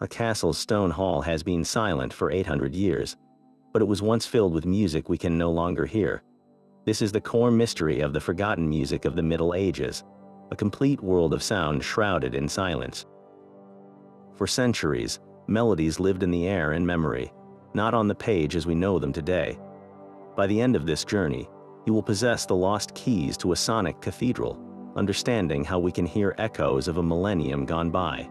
A castle's stone hall has been silent for 800 years, but it was once filled with music we can no longer hear. This is the core mystery of the forgotten music of the Middle Ages, a complete world of sound shrouded in silence. For centuries, melodies lived in the air and memory, not on the page as we know them today. By the end of this journey, you will possess the lost keys to a sonic cathedral, understanding how we can hear echoes of a millennium gone by.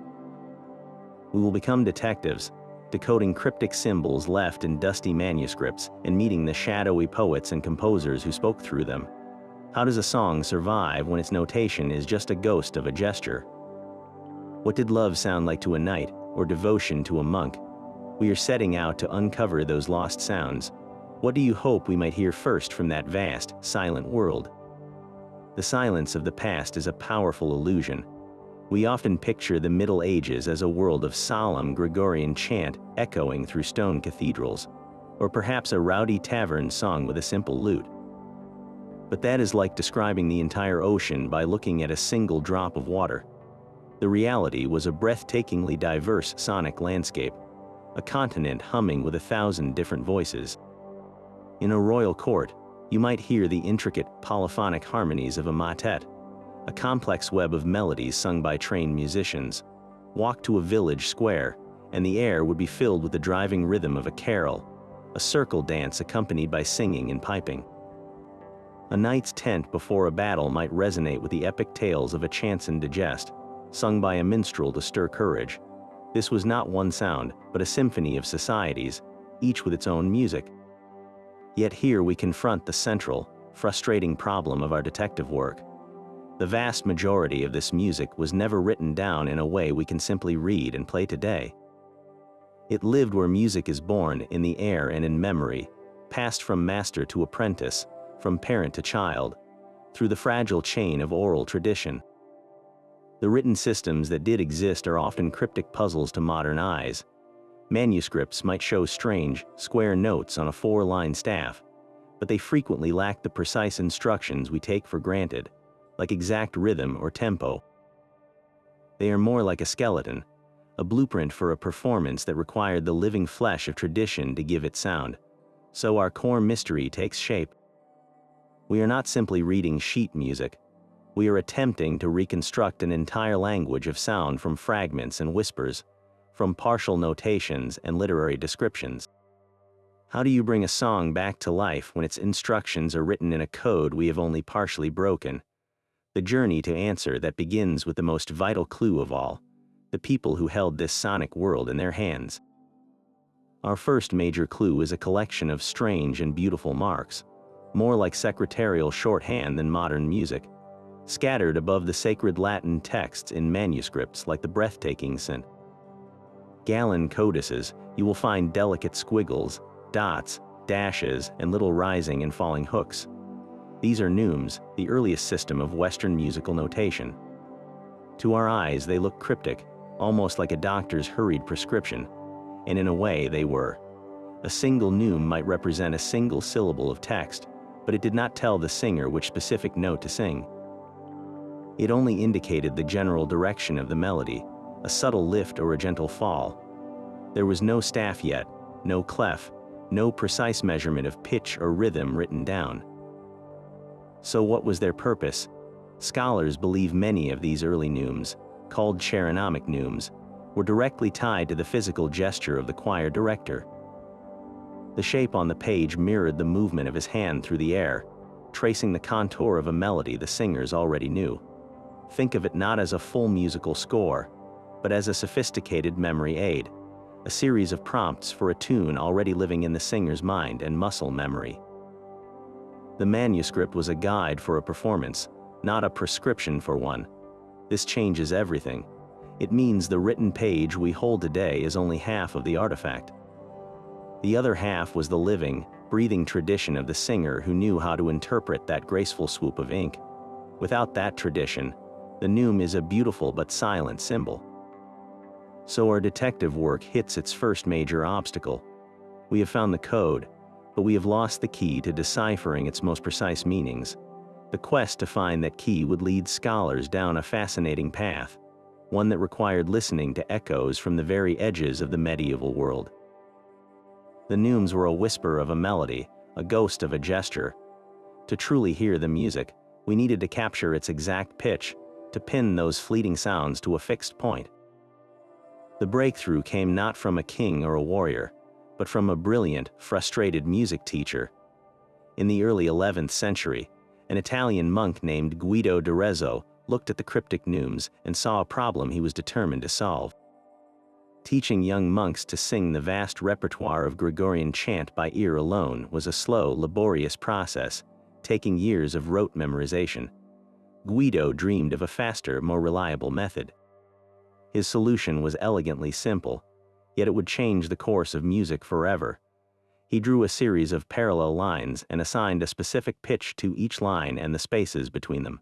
We will become detectives, decoding cryptic symbols left in dusty manuscripts and meeting the shadowy poets and composers who spoke through them. How does a song survive when its notation is just a ghost of a gesture? What did love sound like to a knight, or devotion to a monk? We are setting out to uncover those lost sounds. What do you hope we might hear first from that vast, silent world? The silence of the past is a powerful illusion. We often picture the Middle Ages as a world of solemn Gregorian chant echoing through stone cathedrals, or perhaps a rowdy tavern sung with a simple lute. But that is like describing the entire ocean by looking at a single drop of water. The reality was a breathtakingly diverse sonic landscape, a continent humming with 1,000 different voices. In a royal court, you might hear the intricate polyphonic harmonies of a motet, a complex web of melodies sung by trained musicians. Walk to a village square, and the air would be filled with the driving rhythm of a carol, a circle dance accompanied by singing and piping. A knight's tent before a battle might resonate with the epic tales of a chanson digest, sung by a minstrel to stir courage. This was not one sound, but a symphony of societies, each with its own music. Yet here we confront the central, frustrating problem of our detective work. The vast majority of this music was never written down in a way we can simply read and play today. It lived where music is born, in the air and in memory, passed from master to apprentice, from parent to child, through the fragile chain of oral tradition. The written systems that did exist are often cryptic puzzles to modern eyes. Manuscripts might show strange, square notes on a 4-line staff, but they frequently lack the precise instructions we take for granted, like exact rhythm or tempo. They are more like a skeleton, a blueprint for a performance that required the living flesh of tradition to give it sound. So our core mystery takes shape. We are not simply reading sheet music. We are attempting to reconstruct an entire language of sound from fragments and whispers, from partial notations and literary descriptions. How do you bring a song back to life when its instructions are written in a code we have only partially broken? The journey to answer that begins with the most vital clue of all, the people who held this sonic world in their hands. Our first major clue is a collection of strange and beautiful marks, more like secretarial shorthand than modern music, scattered above the sacred Latin texts in manuscripts like the breathtaking St. Gallen codices. You will find delicate squiggles, dots, dashes, and little rising and falling hooks. These are neumes, the earliest system of Western musical notation. To our eyes, they look cryptic, almost like a doctor's hurried prescription, and in a way they were. A single neume might represent a single syllable of text, but it did not tell the singer which specific note to sing. It only indicated the general direction of the melody, a subtle lift or a gentle fall. There was no staff yet, no clef, no precise measurement of pitch or rhythm written down. So what was their purpose? Scholars believe many of these early neumes, called chironomic neumes, were directly tied to the physical gesture of the choir director. The shape on the page mirrored the movement of his hand through the air, tracing the contour of a melody the singers already knew. Think of it not as a full musical score, but as a sophisticated memory aid, a series of prompts for a tune already living in the singer's mind and muscle memory. The manuscript was a guide for a performance, not a prescription for one. This changes everything. It means the written page we hold today is only half of the artifact. The other half was the living, breathing tradition of the singer who knew how to interpret that graceful swoop of ink. Without that tradition, the neume is a beautiful but silent symbol. So our detective work hits its first major obstacle. We have found the code, but we have lost the key to deciphering its most precise meanings. The quest to find that key would lead scholars down a fascinating path. one that required listening to echoes from the very edges of the medieval world. The neumes were a whisper of a melody, a ghost of a gesture. To truly hear the music, we needed to capture its exact pitch, to pin those fleeting sounds to a fixed point. The breakthrough came not from a king or a warrior, but from a brilliant, frustrated music teacher. In the early 11th century, an Italian monk named Guido d'Arezzo looked at the cryptic neumes and saw a problem he was determined to solve. Teaching young monks to sing the vast repertoire of Gregorian chant by ear alone was a slow, laborious process, taking years of rote memorization. Guido dreamed of a faster, more reliable method. His solution was elegantly simple, yet it would change the course of music forever. He drew a series of parallel lines and assigned a specific pitch to each line and the spaces between them.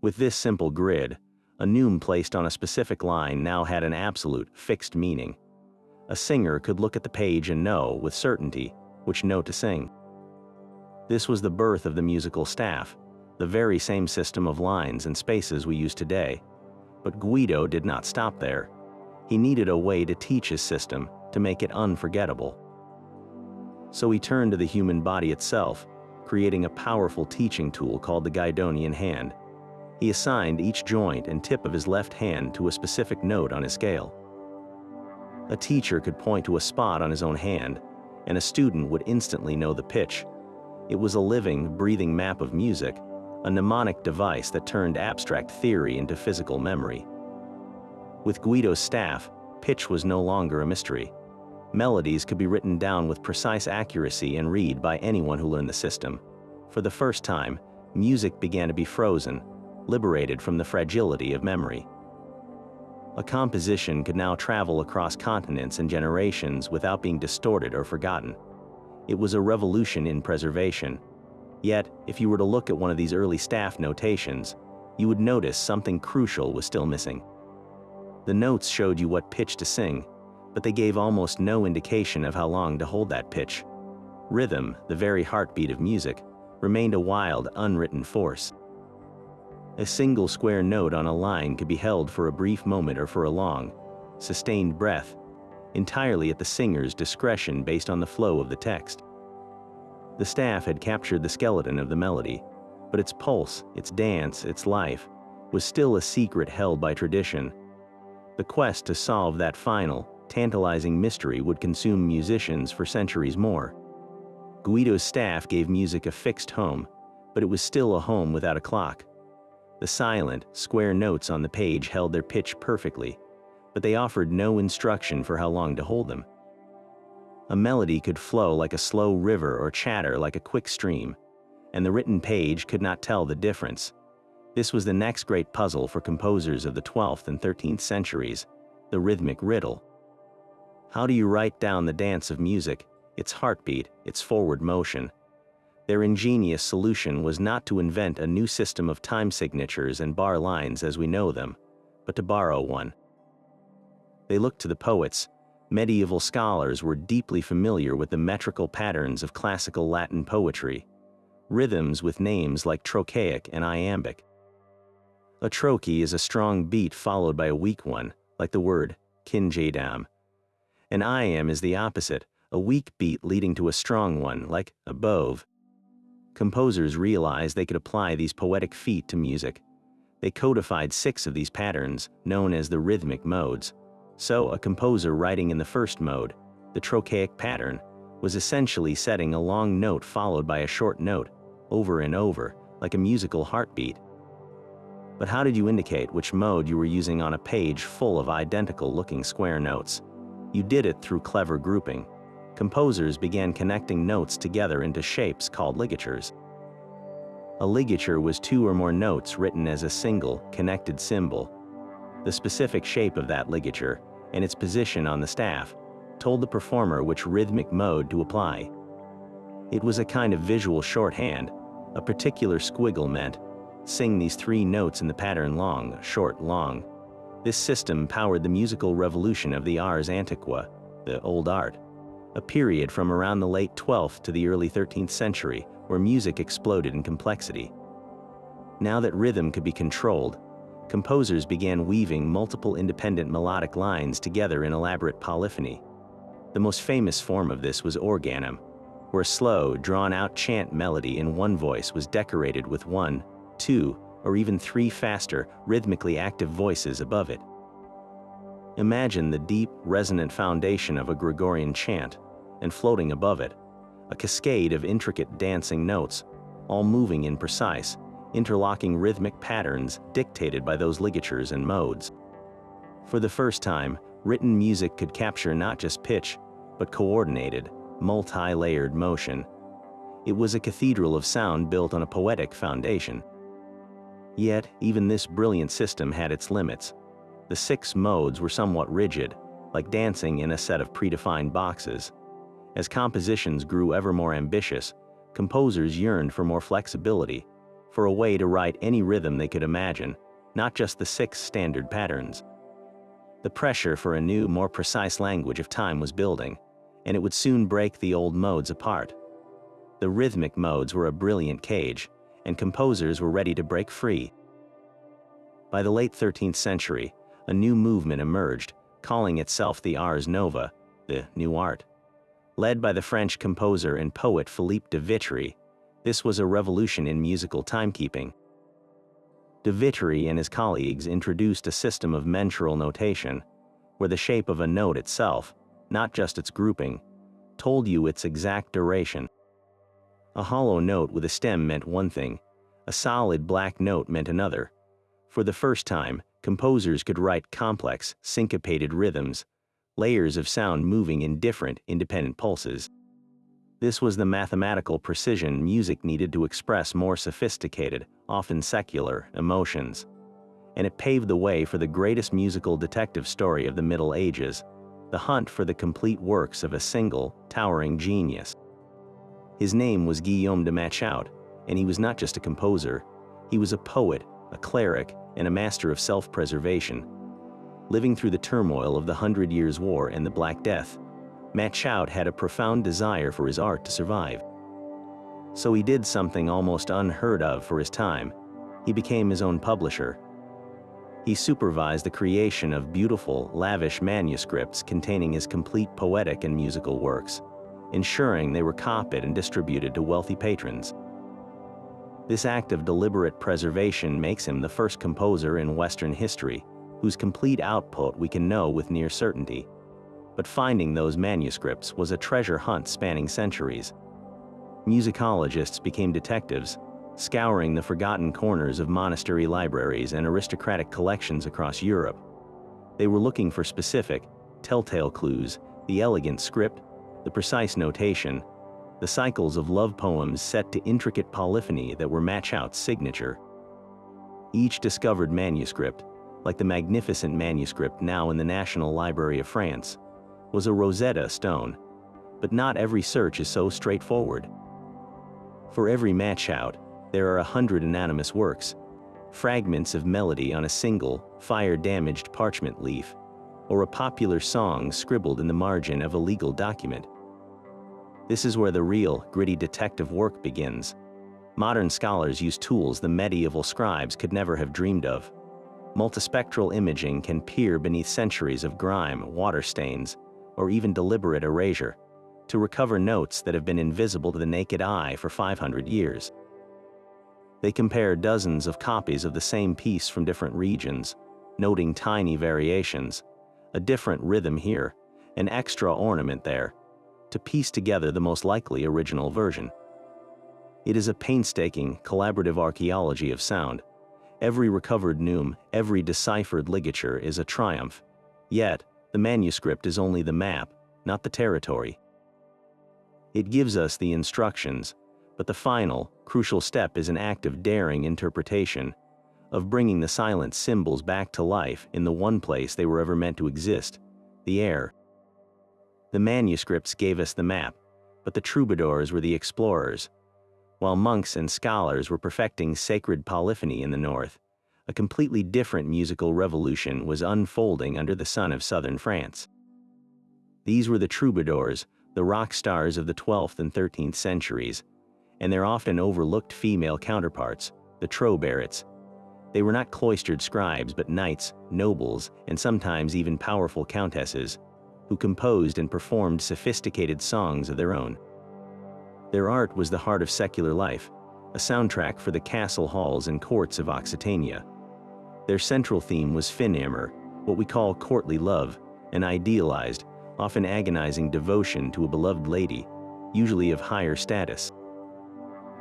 With this simple grid, a neume placed on a specific line now had an absolute, fixed meaning. A singer could look at the page and know, with certainty, which note to sing. This was the birth of the musical staff, the very same system of lines and spaces we use today. But Guido did not stop there. He needed a way to teach his system, to make it unforgettable. So he turned to the human body itself, creating a powerful teaching tool called the Guidonian hand. He assigned each joint and tip of his left hand to a specific note on his scale. A teacher could point to a spot on his own hand, and a student would instantly know the pitch. It was a living, breathing map of music, a mnemonic device that turned abstract theory into physical memory. With Guido's staff, pitch was no longer a mystery. Melodies could be written down with precise accuracy and read by anyone who learned the system. For the first time, music began to be frozen, liberated from the fragility of memory. A composition could now travel across continents and generations without being distorted or forgotten. It was a revolution in preservation. Yet, if you were to look at one of these early staff notations, you would notice something crucial was still missing. The notes showed you what pitch to sing, but they gave almost no indication of how long to hold that pitch. Rhythm, the very heartbeat of music, remained a wild, unwritten force. A single square note on a line could be held for a brief moment or for a long, sustained breath, entirely at the singer's discretion based on the flow of the text. The staff had captured the skeleton of the melody, but its pulse, its dance, its life, was still a secret held by tradition. The quest to solve that final, tantalizing mystery would consume musicians for centuries more. Guido's staff gave music a fixed home, but it was still a home without a clock. The silent, square notes on the page held their pitch perfectly, but they offered no instruction for how long to hold them. A melody could flow like a slow river or chatter like a quick stream, and the written page could not tell the difference. This was the next great puzzle for composers of the 12th and 13th centuries, the rhythmic riddle. How do you write down the dance of music, its heartbeat, its forward motion? Their ingenious solution was not to invent a new system of time signatures and bar lines as we know them, but to borrow one. They looked to the poets. Medieval scholars were deeply familiar with the metrical patterns of classical Latin poetry, rhythms with names like trochaic and iambic. A trochee is a strong beat followed by a weak one, like the word kinjadam. An iamb is the opposite, a weak beat leading to a strong one, like a bove. Composers realized they could apply these poetic feet to music. They codified 6 of these patterns, known as the rhythmic modes. So, a composer writing in the first mode, the trochaic pattern, was essentially setting a long note followed by a short note, over and over, like a musical heartbeat. But how did you indicate which mode you were using on a page full of identical-looking square notes? You did it through clever grouping. Composers began connecting notes together into shapes called ligatures. A ligature was 2 or more notes written as a single, connected symbol. The specific shape of that ligature, and its position on the staff, told the performer which rhythmic mode to apply. It was a kind of visual shorthand. A particular squiggle meant, sing these 3 notes in the pattern long, short, long. This system powered the musical revolution of the ars antiqua, the old art, a period from around the late 12th to the early 13th century where music exploded in complexity. Now that rhythm could be controlled, composers began weaving multiple independent melodic lines together in elaborate polyphony. The most famous form of this was organum, where a slow, drawn-out chant melody in one voice was decorated with 1, 2, or even 3 faster, rhythmically active voices above it. Imagine the deep, resonant foundation of a Gregorian chant, and floating above it, a cascade of intricate dancing notes, all moving in precise, interlocking rhythmic patterns dictated by those ligatures and modes. For the first time, written music could capture not just pitch, but coordinated, multi-layered motion. It was a cathedral of sound built on a poetic foundation. Yet, even this brilliant system had its limits. The 6 modes were somewhat rigid, like dancing in a set of predefined boxes. As compositions grew ever more ambitious, composers yearned for more flexibility, for a way to write any rhythm they could imagine, not just the 6 standard patterns. The pressure for a new, more precise language of time was building, and it would soon break the old modes apart. The rhythmic modes were a brilliant cage, and composers were ready to break free. By the late 13th century, a new movement emerged, calling itself the Ars Nova, the New Art. Led by the French composer and poet Philippe de Vitry, this was a revolution in musical timekeeping. De Vitry and his colleagues introduced a system of mensural notation, where the shape of a note itself, not just its grouping, told you its exact duration. A hollow note with a stem meant one thing, a solid black note meant another. For the first time, composers could write complex, syncopated rhythms, layers of sound moving in different, independent pulses. This was the mathematical precision music needed to express more sophisticated, often secular, emotions. And it paved the way for the greatest musical detective story of the Middle Ages, the hunt for the complete works of a single, towering genius. His name was Guillaume de Machaut, and he was not just a composer. He was a poet, a cleric, and a master of self-preservation. Living through the turmoil of the 100 Years' War and the Black Death, Machaut had a profound desire for his art to survive. So he did something almost unheard of for his time. He became his own publisher. He supervised the creation of beautiful, lavish manuscripts containing his complete poetic and musical works, ensuring they were copied and distributed to wealthy patrons. This act of deliberate preservation makes him the first composer in Western history whose complete output we can know with near certainty. But finding those manuscripts was a treasure hunt spanning centuries. Musicologists became detectives, scouring the forgotten corners of monastery libraries and aristocratic collections across Europe. They were looking for specific, telltale clues, the elegant script, the precise notation, the cycles of love poems set to intricate polyphony that were Machaut's signature. Each discovered manuscript, like the magnificent manuscript now in the National Library of France, was a Rosetta Stone, but not every search is so straightforward. For every Machaut, there are 100 anonymous works, fragments of melody on a single, fire-damaged parchment leaf, or a popular song scribbled in the margin of a legal document. This is where the real, gritty detective work begins. Modern scholars use tools the medieval scribes could never have dreamed of. Multispectral imaging can peer beneath centuries of grime, water stains, or even deliberate erasure, to recover notes that have been invisible to the naked eye for 500 years. They compare dozens of copies of the same piece from different regions, noting tiny variations, a different rhythm here, an extra ornament there, to piece together the most likely original version. It is a painstaking, collaborative archaeology of sound. Every recovered neum, every deciphered ligature is a triumph. Yet, the manuscript is only the map, not the territory. It gives us the instructions, but the final, crucial step is an act of daring interpretation, of bringing the silent symbols back to life in the one place they were ever meant to exist, the air. The manuscripts gave us the map, but the troubadours were the explorers. While monks and scholars were perfecting sacred polyphony in the north, a completely different musical revolution was unfolding under the sun of southern France. These were the troubadours, the rock stars of the 12th and 13th centuries, and their often overlooked female counterparts, the troubadours. They were not cloistered scribes but knights, nobles, and sometimes even powerful countesses, who composed and performed sophisticated songs of their own. Their art was the heart of secular life, a soundtrack for the castle halls and courts of Occitania. Their central theme was fin amour, what we call courtly love, an idealized, often agonizing devotion to a beloved lady, usually of higher status.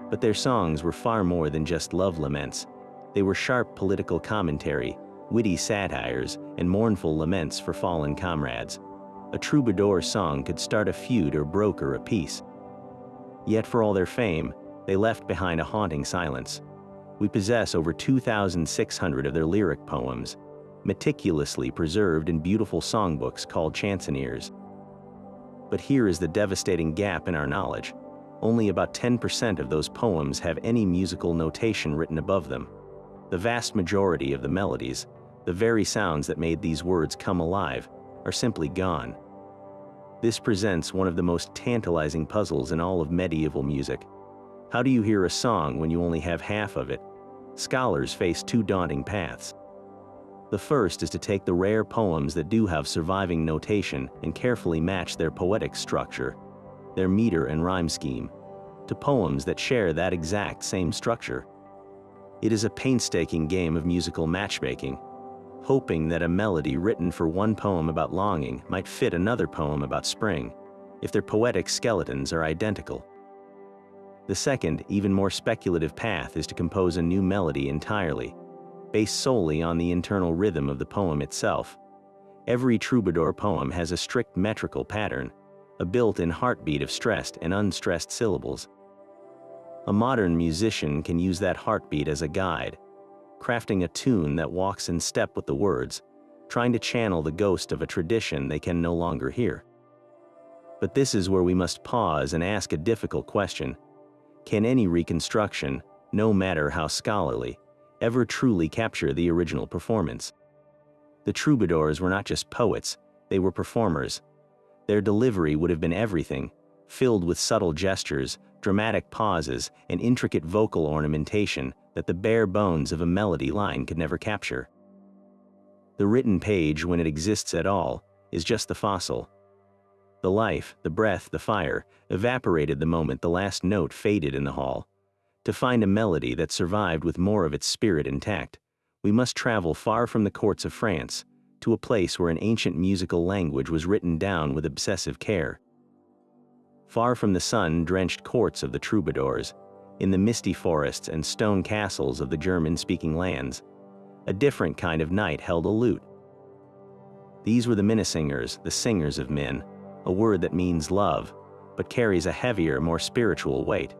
But their songs were far more than just love laments. They were sharp political commentary, witty satires, and mournful laments for fallen comrades. A troubadour song could start a feud or broker a peace. Yet for all their fame, they left behind a haunting silence. We possess over 2,600 of their lyric poems, meticulously preserved in beautiful songbooks called chansonniers. But here is the devastating gap in our knowledge. Only about 10% of those poems have any musical notation written above them. The vast majority of the melodies, the very sounds that made these words come alive, are simply gone. This presents one of the most tantalizing puzzles in all of medieval music. How do you hear a song when you only have half of it? Scholars face two daunting paths. The first is to take the rare poems that do have surviving notation and carefully match their poetic structure, their meter and rhyme scheme, to poems that share that exact same structure. It is a painstaking game of musical matchmaking, hoping that a melody written for one poem about longing might fit another poem about spring, if their poetic skeletons are identical. The second, even more speculative path is to compose a new melody entirely, based solely on the internal rhythm of the poem itself. Every troubadour poem has a strict metrical pattern, a built-in heartbeat of stressed and unstressed syllables. A modern musician can use that heartbeat as a guide, crafting a tune that walks in step with the words, trying to channel the ghost of a tradition they can no longer hear. But this is where we must pause and ask a difficult question. Can any reconstruction, no matter how scholarly, ever truly capture the original performance? The troubadours were not just poets, they were performers. Their delivery would have been everything, filled with subtle gestures, dramatic pauses, and intricate vocal ornamentation that the bare bones of a melody line could never capture. The written page, when it exists at all, is just the fossil. The life, the breath, the fire, evaporated the moment the last note faded in the hall. To find a melody that survived with more of its spirit intact, we must travel far from the courts of France, to a place where an ancient musical language was written down with obsessive care. Far from the sun-drenched courts of the troubadours, in the misty forests and stone castles of the German-speaking lands, a different kind of knight held a lute. These were the minnesingers, the singers of men, a word that means love, but carries a heavier, more spiritual weight.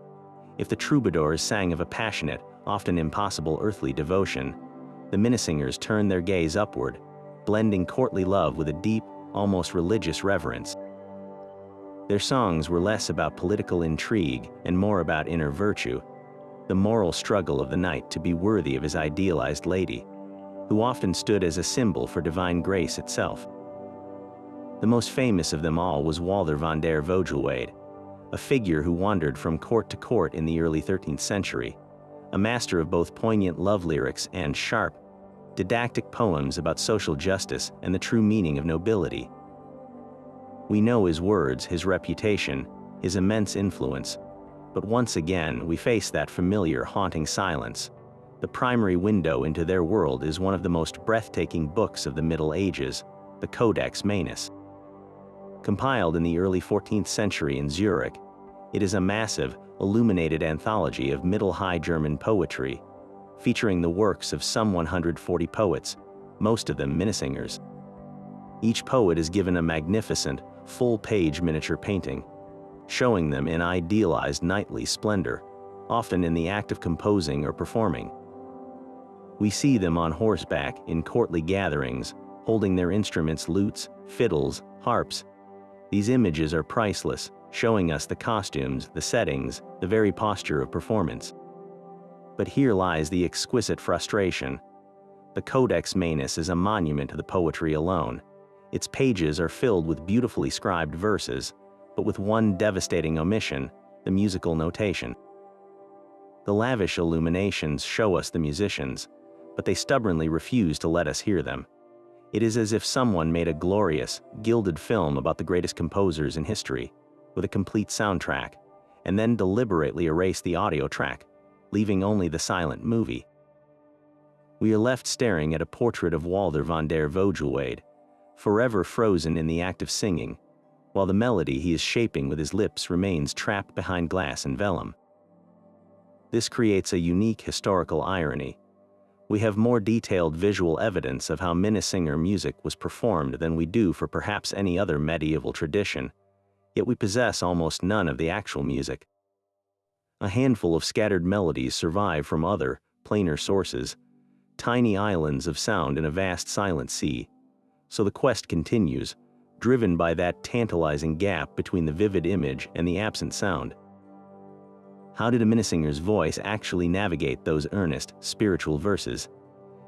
If the troubadours sang of a passionate, often impossible earthly devotion, the minnesingers turned their gaze upward, blending courtly love with a deep, almost religious reverence. Their songs were less about political intrigue and more about inner virtue, the moral struggle of the knight to be worthy of his idealized lady, who often stood as a symbol for divine grace itself. The most famous of them all was Walter van der Vogelweide, a figure who wandered from court to court in the early 13th century, a master of both poignant love lyrics and sharp, didactic poems about social justice and the true meaning of nobility. We know his words, his reputation, his immense influence, but once again we face that familiar haunting silence. The primary window into their world is one of the most breathtaking books of the Middle Ages, the Codex Manus. Compiled in the early 14th century in Zurich, it is a massive, illuminated anthology of Middle High German poetry, featuring the works of some 140 poets, most of them minnesingers. Each poet is given a magnificent, full-page miniature painting, showing them in idealized knightly splendor, often in the act of composing or performing. We see them on horseback in courtly gatherings, holding their instruments, lutes, fiddles, harps. These images are priceless, showing us the costumes, the settings, the very posture of performance. But here lies the exquisite frustration. The Codex Manus is a monument to the poetry alone. Its pages are filled with beautifully scribed verses, but with one devastating omission, the musical notation. The lavish illuminations show us the musicians, but they stubbornly refuse to let us hear them. It is as if someone made a glorious, gilded film about the greatest composers in history, with a complete soundtrack, and then deliberately erased the audio track, leaving only the silent movie. We are left staring at a portrait of Walter van der Vogelweide, forever frozen in the act of singing, while the melody he is shaping with his lips remains trapped behind glass and vellum. This creates a unique historical irony. We have more detailed visual evidence of how Minnesinger music was performed than we do for perhaps any other medieval tradition, yet we possess almost none of the actual music. A handful of scattered melodies survive from other, plainer sources, tiny islands of sound in a vast silent sea. So the quest continues, driven by that tantalizing gap between the vivid image and the absent sound. How did a Minnesinger's voice actually navigate those earnest, spiritual verses?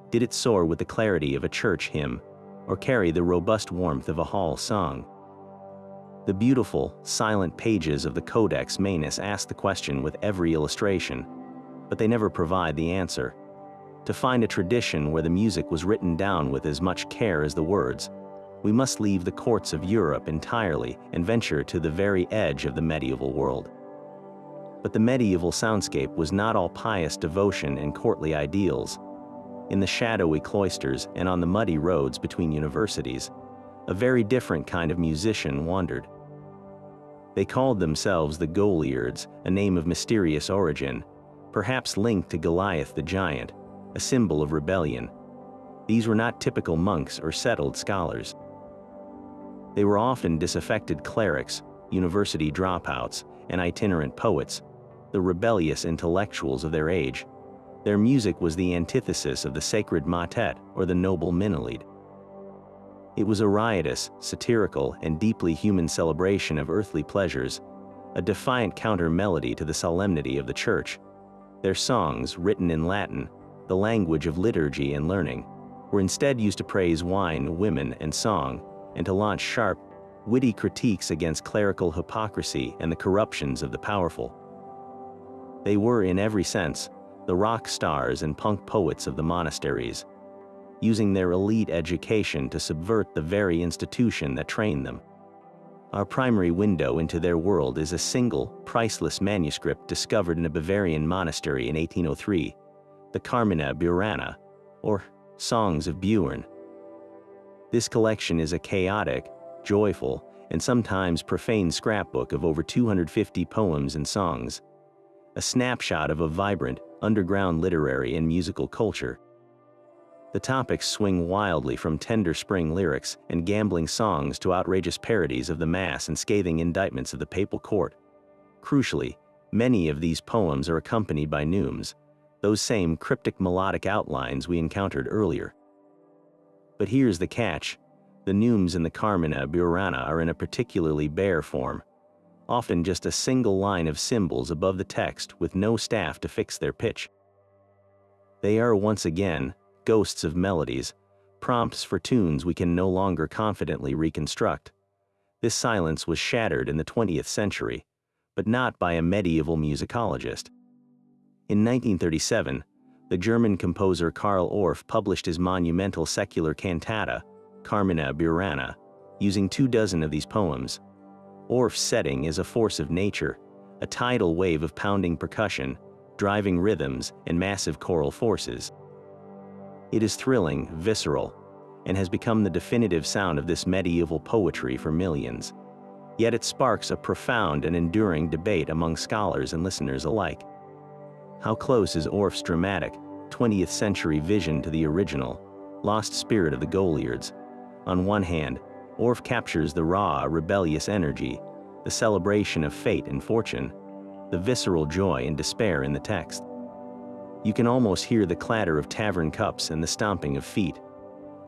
Did it soar with the clarity of a church hymn, or carry the robust warmth of a hall song? The beautiful, silent pages of the Codex Manus ask the question with every illustration, but they never provide the answer. To find a tradition where the music was written down with as much care as the words, we must leave the courts of Europe entirely and venture to the very edge of the medieval world. But the medieval soundscape was not all pious devotion and courtly ideals. In the shadowy cloisters and on the muddy roads between universities, a very different kind of musician wandered. They called themselves the Goliards, a name of mysterious origin, perhaps linked to Goliath the giant, a symbol of rebellion. These were not typical monks or settled scholars. They were often disaffected clerics, university dropouts, and itinerant poets, the rebellious intellectuals of their age. Their music was the antithesis of the sacred motet or the noble minnelied. It was a riotous, satirical, and deeply human celebration of earthly pleasures, a defiant counter-melody to the solemnity of the church. Their songs, written in Latin, the language of liturgy and learning, were instead used to praise wine, women, and song, and to launch sharp, witty critiques against clerical hypocrisy and the corruptions of the powerful. They were, in every sense, the rock stars and punk poets of the monasteries, using their elite education to subvert the very institution that trained them. Our primary window into their world is a single, priceless manuscript discovered in a Bavarian monastery in 1803, the Carmina Burana, or Songs of Björn. This collection is a chaotic, joyful, and sometimes profane scrapbook of over 250 poems and songs, a snapshot of a vibrant, underground literary and musical culture. The topics swing wildly from tender spring lyrics and gambling songs to outrageous parodies of the Mass and scathing indictments of the papal court. Crucially, many of these poems are accompanied by neumes, those same cryptic melodic outlines we encountered earlier. But here's the catch: the neumes in the Carmina Burana are in a particularly bare form, often just a single line of symbols above the text with no staff to fix their pitch. They are, once again, ghosts of melodies, prompts for tunes we can no longer confidently reconstruct. This silence was shattered in the 20th century, but not by a medieval musicologist. In 1937, the German composer Karl Orff published his monumental secular cantata, Carmina Burana, using 24 of these poems. Orff's setting is a force of nature, a tidal wave of pounding percussion, driving rhythms, and massive choral forces. It is thrilling, visceral, and has become the definitive sound of this medieval poetry for millions. Yet it sparks a profound and enduring debate among scholars and listeners alike. How close is Orff's dramatic, 20th century vision to the original, lost spirit of the Goliards? On one hand, Orff captures the raw, rebellious energy, the celebration of fate and fortune, the visceral joy and despair in the text. You can almost hear the clatter of tavern cups and the stomping of feet.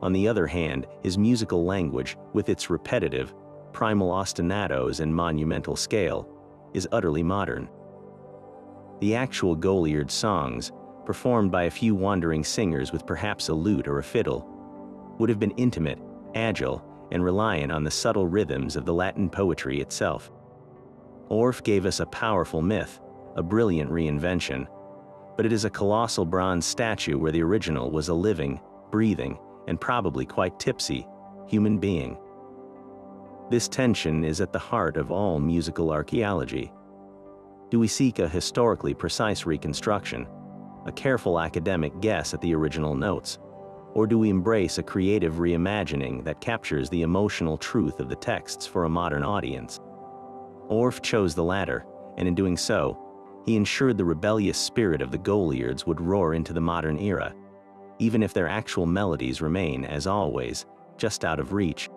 On the other hand, his musical language, with its repetitive, primal ostinatos and monumental scale, is utterly modern. The actual Goliard songs, performed by a few wandering singers with perhaps a lute or a fiddle, would have been intimate, agile, and reliant on the subtle rhythms of the Latin poetry itself. Orff gave us a powerful myth, a brilliant reinvention, but it is a colossal bronze statue where the original was a living, breathing, and probably quite tipsy, human being. This tension is at the heart of all musical archaeology. Do we seek a historically precise reconstruction, a careful academic guess at the original notes, or do we embrace a creative reimagining that captures the emotional truth of the texts for a modern audience? Orff chose the latter, and in doing so, he ensured the rebellious spirit of the Goliards would roar into the modern era, even if their actual melodies remain, as always, just out of reach.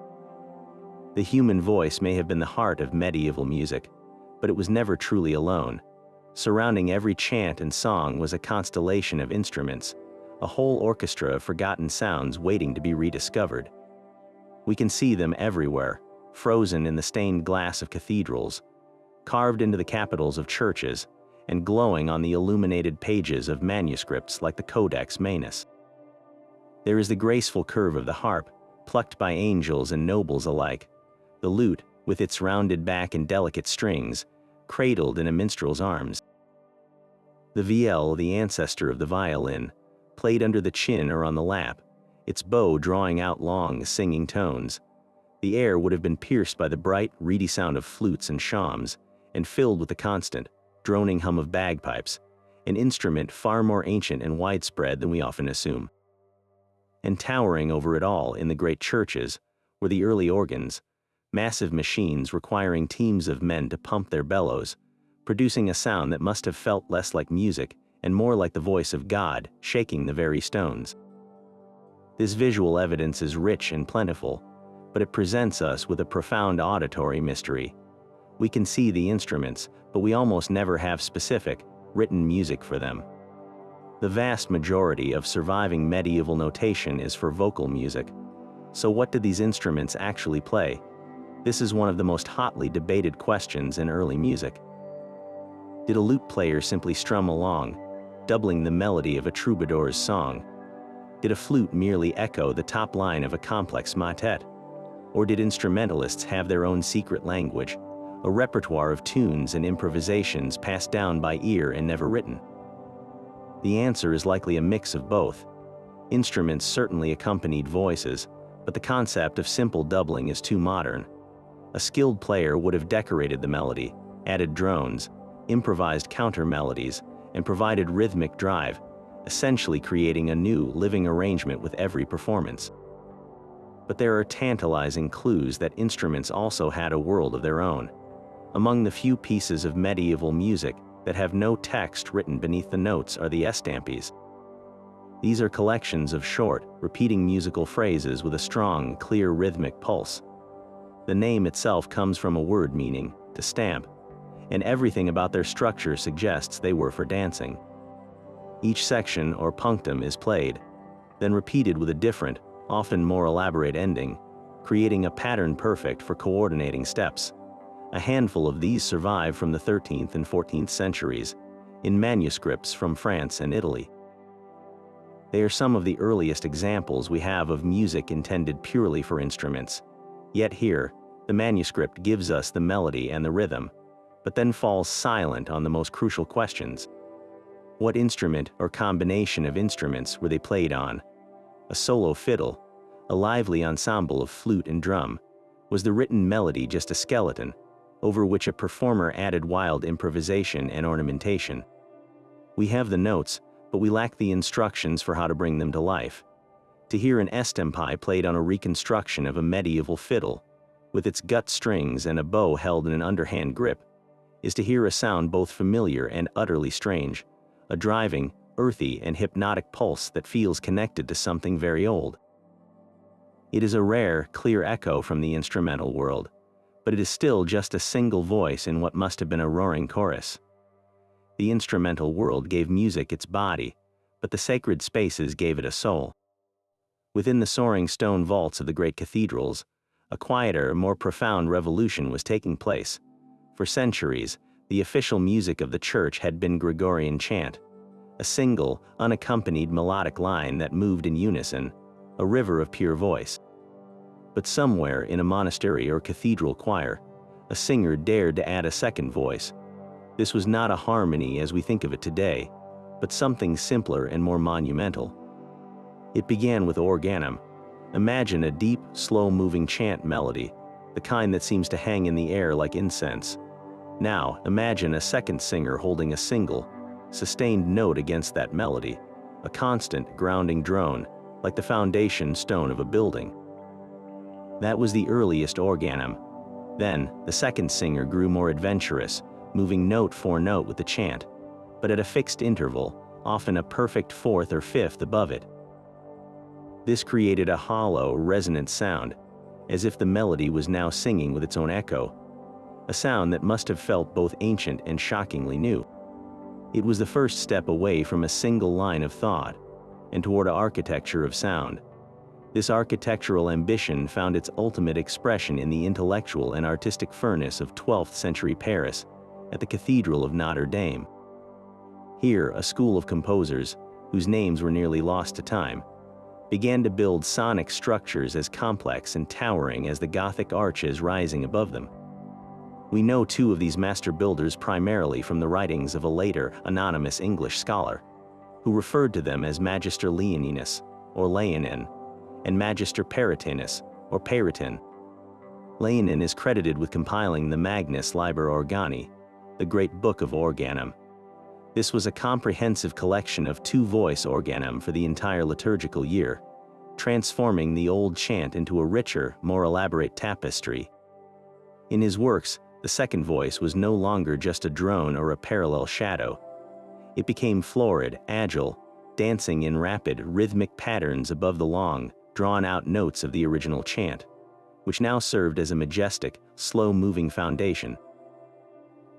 The human voice may have been the heart of medieval music, but it was never truly alone. Surrounding every chant and song was a constellation of instruments, a whole orchestra of forgotten sounds waiting to be rediscovered. We can see them everywhere, frozen in the stained glass of cathedrals, carved into the capitals of churches, and glowing on the illuminated pages of manuscripts like the Codex Manus. There is the graceful curve of the harp, plucked by angels and nobles alike, the lute, with its rounded back and delicate strings, cradled in a minstrel's arms. The viol, the ancestor of the violin, played under the chin or on the lap, its bow drawing out long, singing tones. The air would have been pierced by the bright, reedy sound of flutes and shawms, and filled with the constant, droning hum of bagpipes, an instrument far more ancient and widespread than we often assume. And towering over it all in the great churches were the early organs, massive machines requiring teams of men to pump their bellows, producing a sound that must have felt less like music and more like the voice of God, shaking the very stones. This visual evidence is rich and plentiful, but it presents us with a profound auditory mystery. We can see the instruments, but we almost never have specific, written music for them. The vast majority of surviving medieval notation is for vocal music. So what did these instruments actually play? This is one of the most hotly debated questions in early music. Did a lute player simply strum along, doubling the melody of a troubadour's song? Did a flute merely echo the top line of a complex motet? Or did instrumentalists have their own secret language, a repertoire of tunes and improvisations passed down by ear and never written? The answer is likely a mix of both. Instruments certainly accompanied voices, but the concept of simple doubling is too modern. A skilled player would have decorated the melody, added drones, improvised counter-melodies, and provided rhythmic drive, essentially creating a new, living arrangement with every performance. But there are tantalizing clues that instruments also had a world of their own. Among the few pieces of medieval music that have no text written beneath the notes are the estampes. These are collections of short, repeating musical phrases with a strong, clear rhythmic pulse. The name itself comes from a word meaning to stamp, and everything about their structure suggests they were for dancing. Each section or punctum is played, then repeated with a different, often more elaborate ending, creating a pattern perfect for coordinating steps. A handful of these survive from the 13th and 14th centuries, in manuscripts from France and Italy. They are some of the earliest examples we have of music intended purely for instruments. Yet here, the manuscript gives us the melody and the rhythm, but then falls silent on the most crucial questions. What instrument or combination of instruments were they played on? A solo fiddle, a lively ensemble of flute and drum? Was the written melody just a skeleton, over which a performer added wild improvisation and ornamentation? We have the notes, but we lack the instructions for how to bring them to life. To hear an estampe played on a reconstruction of a medieval fiddle, with its gut strings and a bow held in an underhand grip, is to hear a sound both familiar and utterly strange, a driving, earthy, and hypnotic pulse that feels connected to something very old. It is a rare, clear echo from the instrumental world, but it is still just a single voice in what must have been a roaring chorus. The instrumental world gave music its body, but the sacred spaces gave it a soul. Within the soaring stone vaults of the great cathedrals, a quieter, more profound revolution was taking place. For centuries, the official music of the church had been Gregorian chant, a single, unaccompanied melodic line that moved in unison, a river of pure voice. But somewhere in a monastery or cathedral choir, a singer dared to add a second voice. This was not a harmony as we think of it today. but something simpler and more monumental. It began with organum. Imagine a deep, slow-moving chant melody, the kind that seems to hang in the air like incense. Now, imagine a second singer holding a single, sustained note against that melody, a constant, grounding drone, like the foundation stone of a building. That was the earliest organum. Then, the second singer grew more adventurous, moving note for note with the chant, but at a fixed interval, often a perfect fourth or fifth above it. This created a hollow, resonant sound, as if the melody was now singing with its own echo, a sound that must have felt both ancient and shockingly new. It was the first step away from a single line of thought, and toward an architecture of sound. This architectural ambition found its ultimate expression in the intellectual and artistic furnace of 12th century Paris, at the Cathedral of Notre Dame. Here, a school of composers, whose names were nearly lost to time, began to build sonic structures as complex and towering as the Gothic arches rising above them. We know two of these master builders primarily from the writings of a later, anonymous English scholar, who referred to them as Magister Leoninus, or Leonin, and Magister Peritinus, or Peritin. Leonin is credited with compiling the Magnus Liber Organi, the Great Book of Organum. This was a comprehensive collection of two-voice organum for the entire liturgical year, transforming the old chant into a richer, more elaborate tapestry. In his works, the second voice was no longer just a drone or a parallel shadow. It became florid, agile, dancing in rapid, rhythmic patterns above the long, drawn-out notes of the original chant, which now served as a majestic, slow-moving foundation.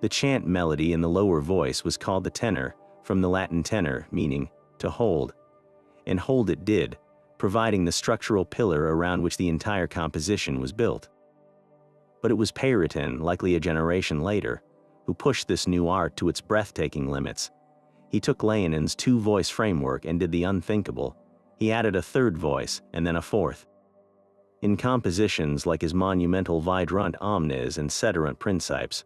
The chant melody in the lower voice was called the tenor, from the Latin tenor, meaning to hold. And hold it did, providing the structural pillar around which the entire composition was built. But it was Peritin, likely a generation later, who pushed this new art to its breathtaking limits. He took Leonin's two-voice framework and did the unthinkable. He added a third voice, and then a fourth. In compositions like his monumental Vidrant Omnes and Sederunt Principes,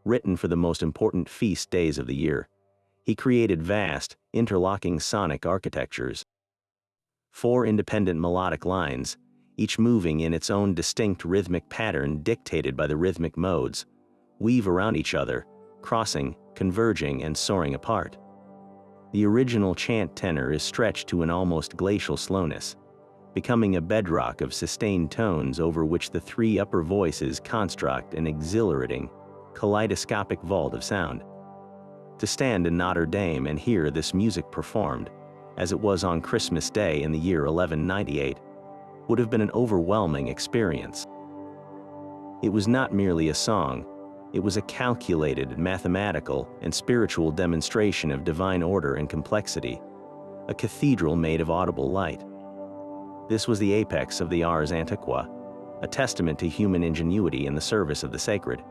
written for the most important feast days of the year, he created vast, interlocking sonic architectures. 4 independent melodic lines, each moving in its own distinct rhythmic pattern dictated by the rhythmic modes, weave around each other, crossing, converging, and soaring apart. The original chant tenor is stretched to an almost glacial slowness, becoming a bedrock of sustained tones over which the 3 upper voices construct an exhilarating, kaleidoscopic vault of sound. To stand in Notre Dame and hear this music performed, as it was on Christmas Day in the year 1198, would have been an overwhelming experience. It was not merely a song, it was a calculated, mathematical, and spiritual demonstration of divine order and complexity, a cathedral made of audible light. This was the apex of the ars antiqua, a testament to human ingenuity in the service of the sacred.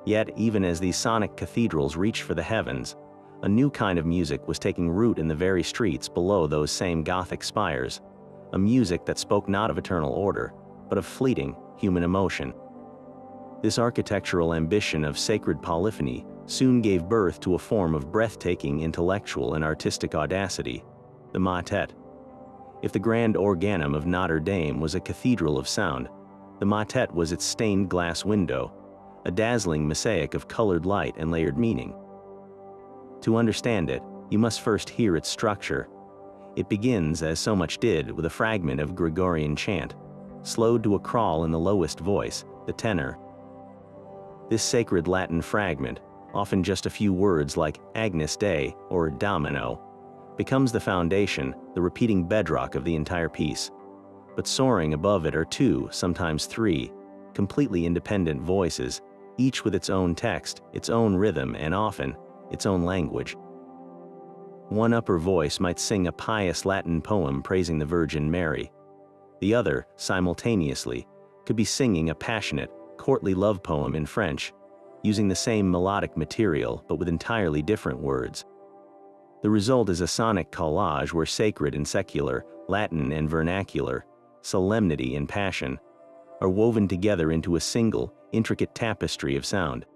Yet, even as these sonic cathedrals reached for the heavens, a new kind of music was taking root in the very streets below those same Gothic spires, a music that spoke not of eternal order, but of fleeting, human emotion. This architectural ambition of sacred polyphony soon gave birth to a form of breathtaking intellectual and artistic audacity, the motet. If the grand organum of Notre Dame was a cathedral of sound, the motet was its stained glass window, a dazzling mosaic of colored light and layered meaning. To understand it, you must first hear its structure. It begins, as so much did, with a fragment of Gregorian chant, slowed to a crawl in the lowest voice, the tenor. This sacred Latin fragment, often just a few words like Agnus Dei or Domino, becomes the foundation, the repeating bedrock of the entire piece. But soaring above it are 2, sometimes 3, completely independent voices, each with its own text, its own rhythm, and often, its own language. One upper voice might sing a pious Latin poem praising the Virgin Mary. The other, simultaneously, could be singing a passionate, courtly love poem in French, using the same melodic material but with entirely different words. The result is a sonic collage where sacred and secular, Latin and vernacular, solemnity and passion, are woven together into a single, intricate tapestry of sound.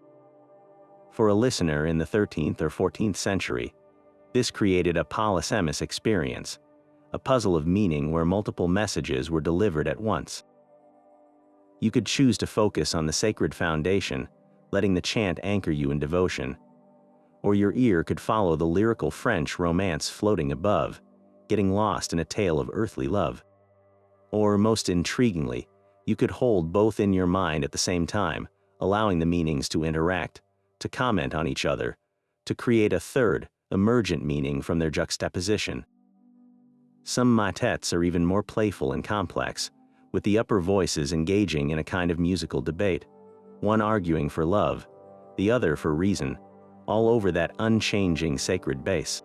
For a listener in the 13th or 14th century, This created a polysemous experience, a puzzle of meaning where multiple messages were delivered at once. You could choose to focus on the sacred foundation, letting the chant anchor you in devotion, or your ear could follow the lyrical French romance floating above, getting lost in a tale of earthly love. Or, most intriguingly, you could hold both in your mind at the same time, allowing the meanings to interact, to comment on each other, to create a third, emergent meaning from their juxtaposition. Some motets are even more playful and complex, with the upper voices engaging in a kind of musical debate, one arguing for love, the other for reason, all over that unchanging sacred bass.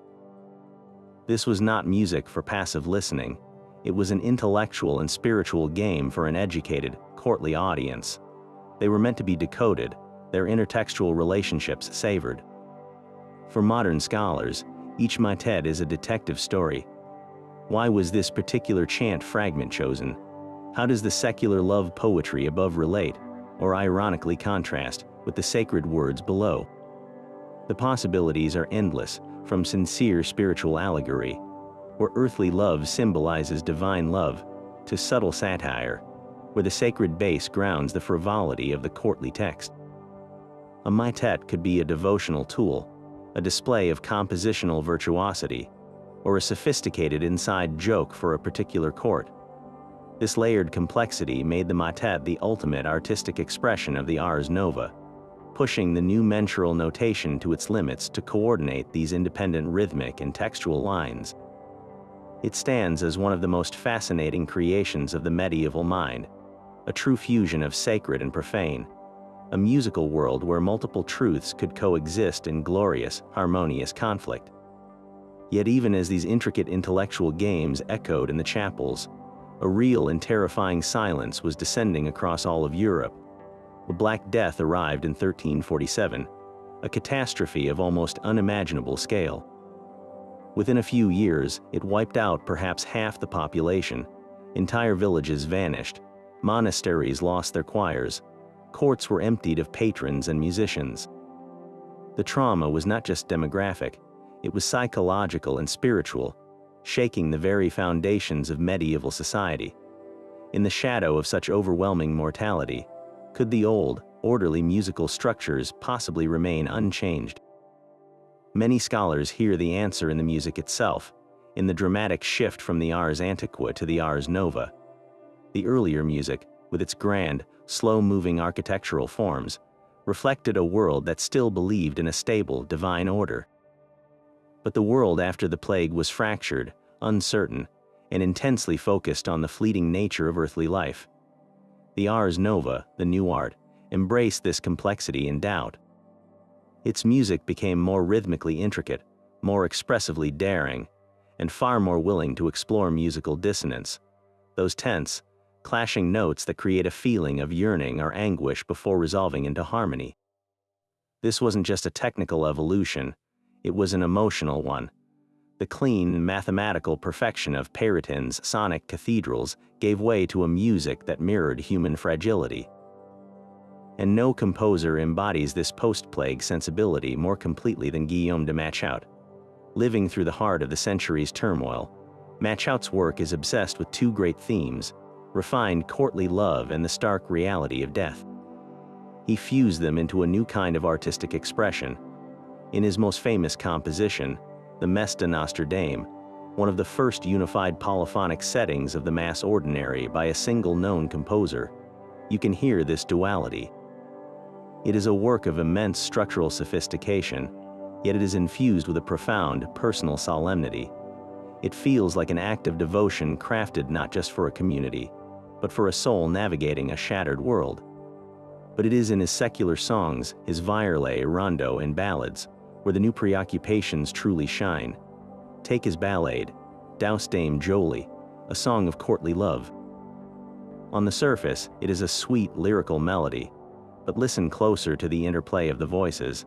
This was not music for passive listening. It was an intellectual and spiritual game for an educated, courtly audience. They were meant to be decoded, their intertextual relationships savored. For modern scholars, each motet is a detective story. Why was this particular chant fragment chosen? How does the secular love poetry above relate, or ironically contrast, with the sacred words below? The possibilities are endless, from sincere spiritual allegory, where earthly love symbolizes divine love, to subtle satire, where the sacred bass grounds the frivolity of the courtly text. A motet could be a devotional tool, a display of compositional virtuosity, or a sophisticated inside joke for a particular court. This layered complexity made the motet the ultimate artistic expression of the ars nova, pushing the new mensural notation to its limits to coordinate these independent rhythmic and textual lines. It stands as one of the most fascinating creations of the medieval mind, a true fusion of sacred and profane, a musical world where multiple truths could coexist in glorious, harmonious conflict. Yet even as these intricate intellectual games echoed in the chapels, a real and terrifying silence was descending across all of Europe. The Black Death arrived in 1347, a catastrophe of almost unimaginable scale. Within a few years, it wiped out perhaps half the population. Entire villages vanished, monasteries lost their choirs, courts were emptied of patrons and musicians. The trauma was not just demographic, it was psychological and spiritual, shaking the very foundations of medieval society. In the shadow of such overwhelming mortality, could the old, orderly musical structures possibly remain unchanged? Many scholars hear the answer in the music itself, in the dramatic shift from the ars antiqua to the ars nova. The earlier music, with its grand, slow-moving architectural forms, reflected a world that still believed in a stable, divine order. But the world after the plague was fractured, uncertain, and intensely focused on the fleeting nature of earthly life. The ars nova, the new art, embraced this complexity and doubt. Its music became more rhythmically intricate, more expressively daring, and far more willing to explore musical dissonance, those tense, clashing notes that create a feeling of yearning or anguish before resolving into harmony. This wasn't just a technical evolution, it was an emotional one. The clean, mathematical perfection of Periton's sonic cathedrals gave way to a music that mirrored human fragility. And no composer embodies this post-plague sensibility more completely than Guillaume de Machaut. Living through the heart of the century's turmoil, Machaut's work is obsessed with two great themes: refined courtly love and the stark reality of death. He fused them into a new kind of artistic expression. In his most famous composition, the Messe de Notre Dame, one of the first unified polyphonic settings of the Mass Ordinary by a single known composer, you can hear this duality. It is a work of immense structural sophistication, yet it is infused with a profound, personal solemnity. It feels like an act of devotion crafted not just for a community, but for a soul navigating a shattered world. But it is in his secular songs, his virelai, rondo, and ballads, where the new preoccupations truly shine. Take his ballade, Douce Dame Jolie, a song of courtly love. On the surface, it is a sweet lyrical melody, but listen closer to the interplay of the voices.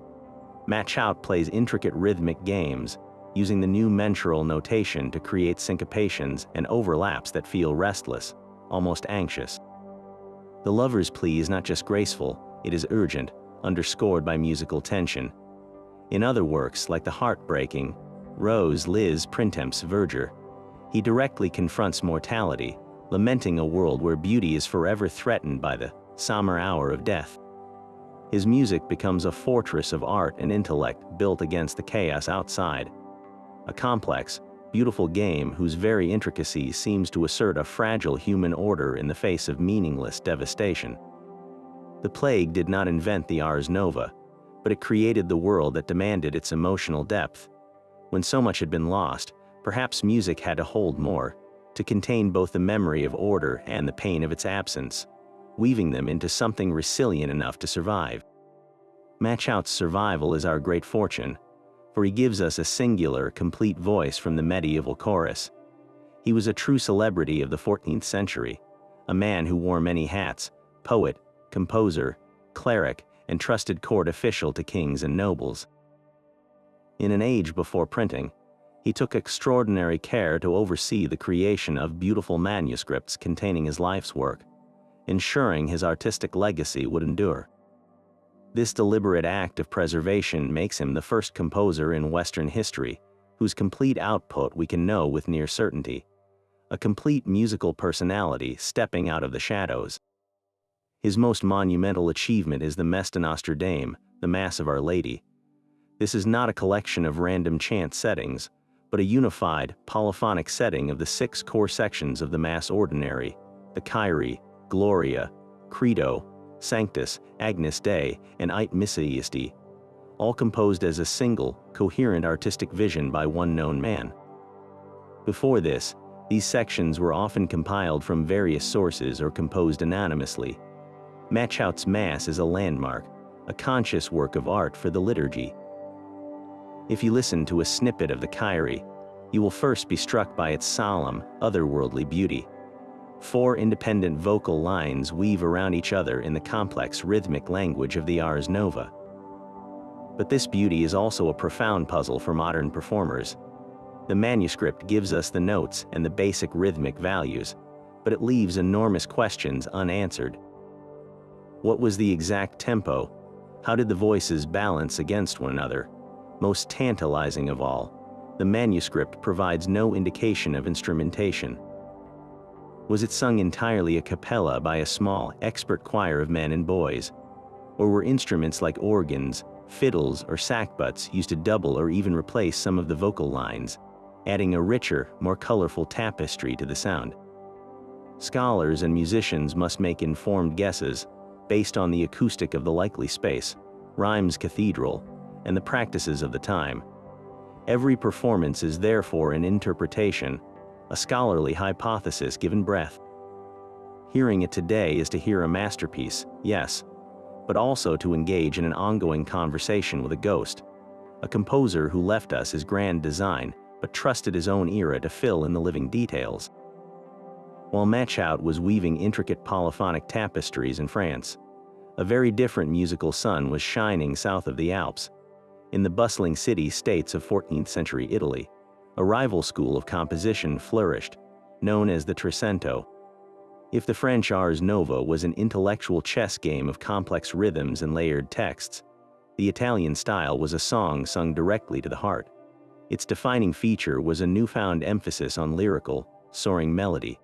Machaut plays intricate rhythmic games, using the new mensural notation to create syncopations and overlaps that feel restless, almost anxious. The lover's plea is not just graceful, it is urgent, underscored by musical tension. In other works, like the heartbreaking Rose Liz Printemps Verger. He directly confronts mortality, lamenting a world where beauty is forever threatened by the somber hour of death. His music becomes a fortress of art and intellect built against the chaos outside. A complex, beautiful game whose very intricacy seems to assert a fragile human order in the face of meaningless devastation. The plague did not invent the Ars Nova, but it created the world that demanded its emotional depth. When so much had been lost, perhaps music had to hold more, to contain both the memory of order and the pain of its absence, weaving them into something resilient enough to survive. Machaut's survival is our great fortune, for he gives us a singular, complete voice from the medieval chorus. He was a true celebrity of the 14th century, a man who wore many hats: poet, composer, cleric, and trusted court official to kings and nobles. In an age before printing, he took extraordinary care to oversee the creation of beautiful manuscripts containing his life's work, ensuring his artistic legacy would endure. This deliberate act of preservation makes him the first composer in Western history whose complete output we can know with near certainty, a complete musical personality stepping out of the shadows. His most monumental achievement is the Messe de Notre Dame, the Mass of Our Lady. This is not a collection of random chant settings, but a unified, polyphonic setting of the 6 core sections of the Mass Ordinary, the Kyrie, Gloria, Credo, Sanctus, Agnus Dei, and Ite Missa Iesti, all composed as a single, coherent artistic vision by one known man. Before this, these sections were often compiled from various sources or composed anonymously. Machaut's Mass is a landmark, a conscious work of art for the liturgy. If you listen to a snippet of the Kyrie, you will first be struck by its solemn, otherworldly beauty. 4 independent vocal lines weave around each other in the complex rhythmic language of the Ars Nova. But this beauty is also a profound puzzle for modern performers. The manuscript gives us the notes and the basic rhythmic values, but it leaves enormous questions unanswered. What was the exact tempo? How did the voices balance against one another? Most tantalizing of all, the manuscript provides no indication of instrumentation. Was it sung entirely a cappella by a small, expert choir of men and boys? Or were instruments like organs, fiddles, or sackbuts used to double or even replace some of the vocal lines, adding a richer, more colorful tapestry to the sound? Scholars and musicians must make informed guesses, based on the acoustic of the likely space, Rheims Cathedral, and the practices of the time. Every performance is therefore an interpretation, a scholarly hypothesis given breath. Hearing it today is to hear a masterpiece, yes, but also to engage in an ongoing conversation with a ghost, a composer who left us his grand design, but trusted his own era to fill in the living details. While Machaut was weaving intricate polyphonic tapestries in France, a very different musical sun was shining south of the Alps, in the bustling city-states of 14th century Italy. A rival school of composition flourished, known as the Trecento. If the French Ars Nova was an intellectual chess game of complex rhythms and layered texts, the Italian style was a song sung directly to the heart. Its defining feature was a newfound emphasis on lyrical, soaring melody.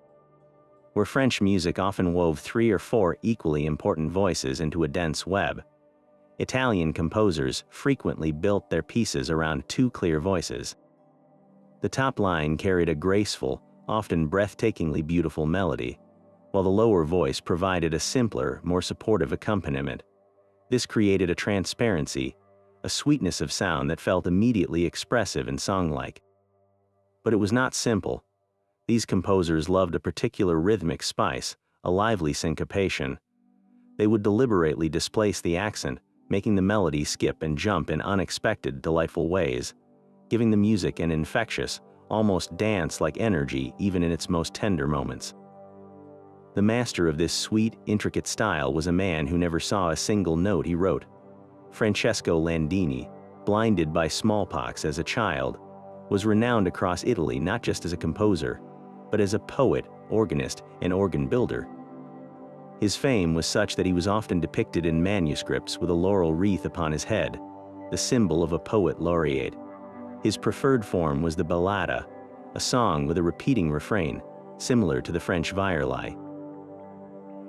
Where French music often wove 3 or 4 equally important voices into a dense web, Italian composers frequently built their pieces around 2 clear voices. The top line carried a graceful, often breathtakingly beautiful melody, while the lower voice provided a simpler, more supportive accompaniment. This created a transparency, a sweetness of sound that felt immediately expressive and song-like. But it was not simple. These composers loved a particular rhythmic spice, a lively syncopation. They would deliberately displace the accent, making the melody skip and jump in unexpected, delightful ways, giving the music an infectious, almost dance-like energy even in its most tender moments. The master of this sweet, intricate style was a man who never saw a single note he wrote. Francesco Landini, blinded by smallpox as a child, was renowned across Italy not just as a composer, but as a poet, organist, and organ builder. His fame was such that he was often depicted in manuscripts with a laurel wreath upon his head, the symbol of a poet laureate. His preferred form was the ballata, a song with a repeating refrain, similar to the French virelai.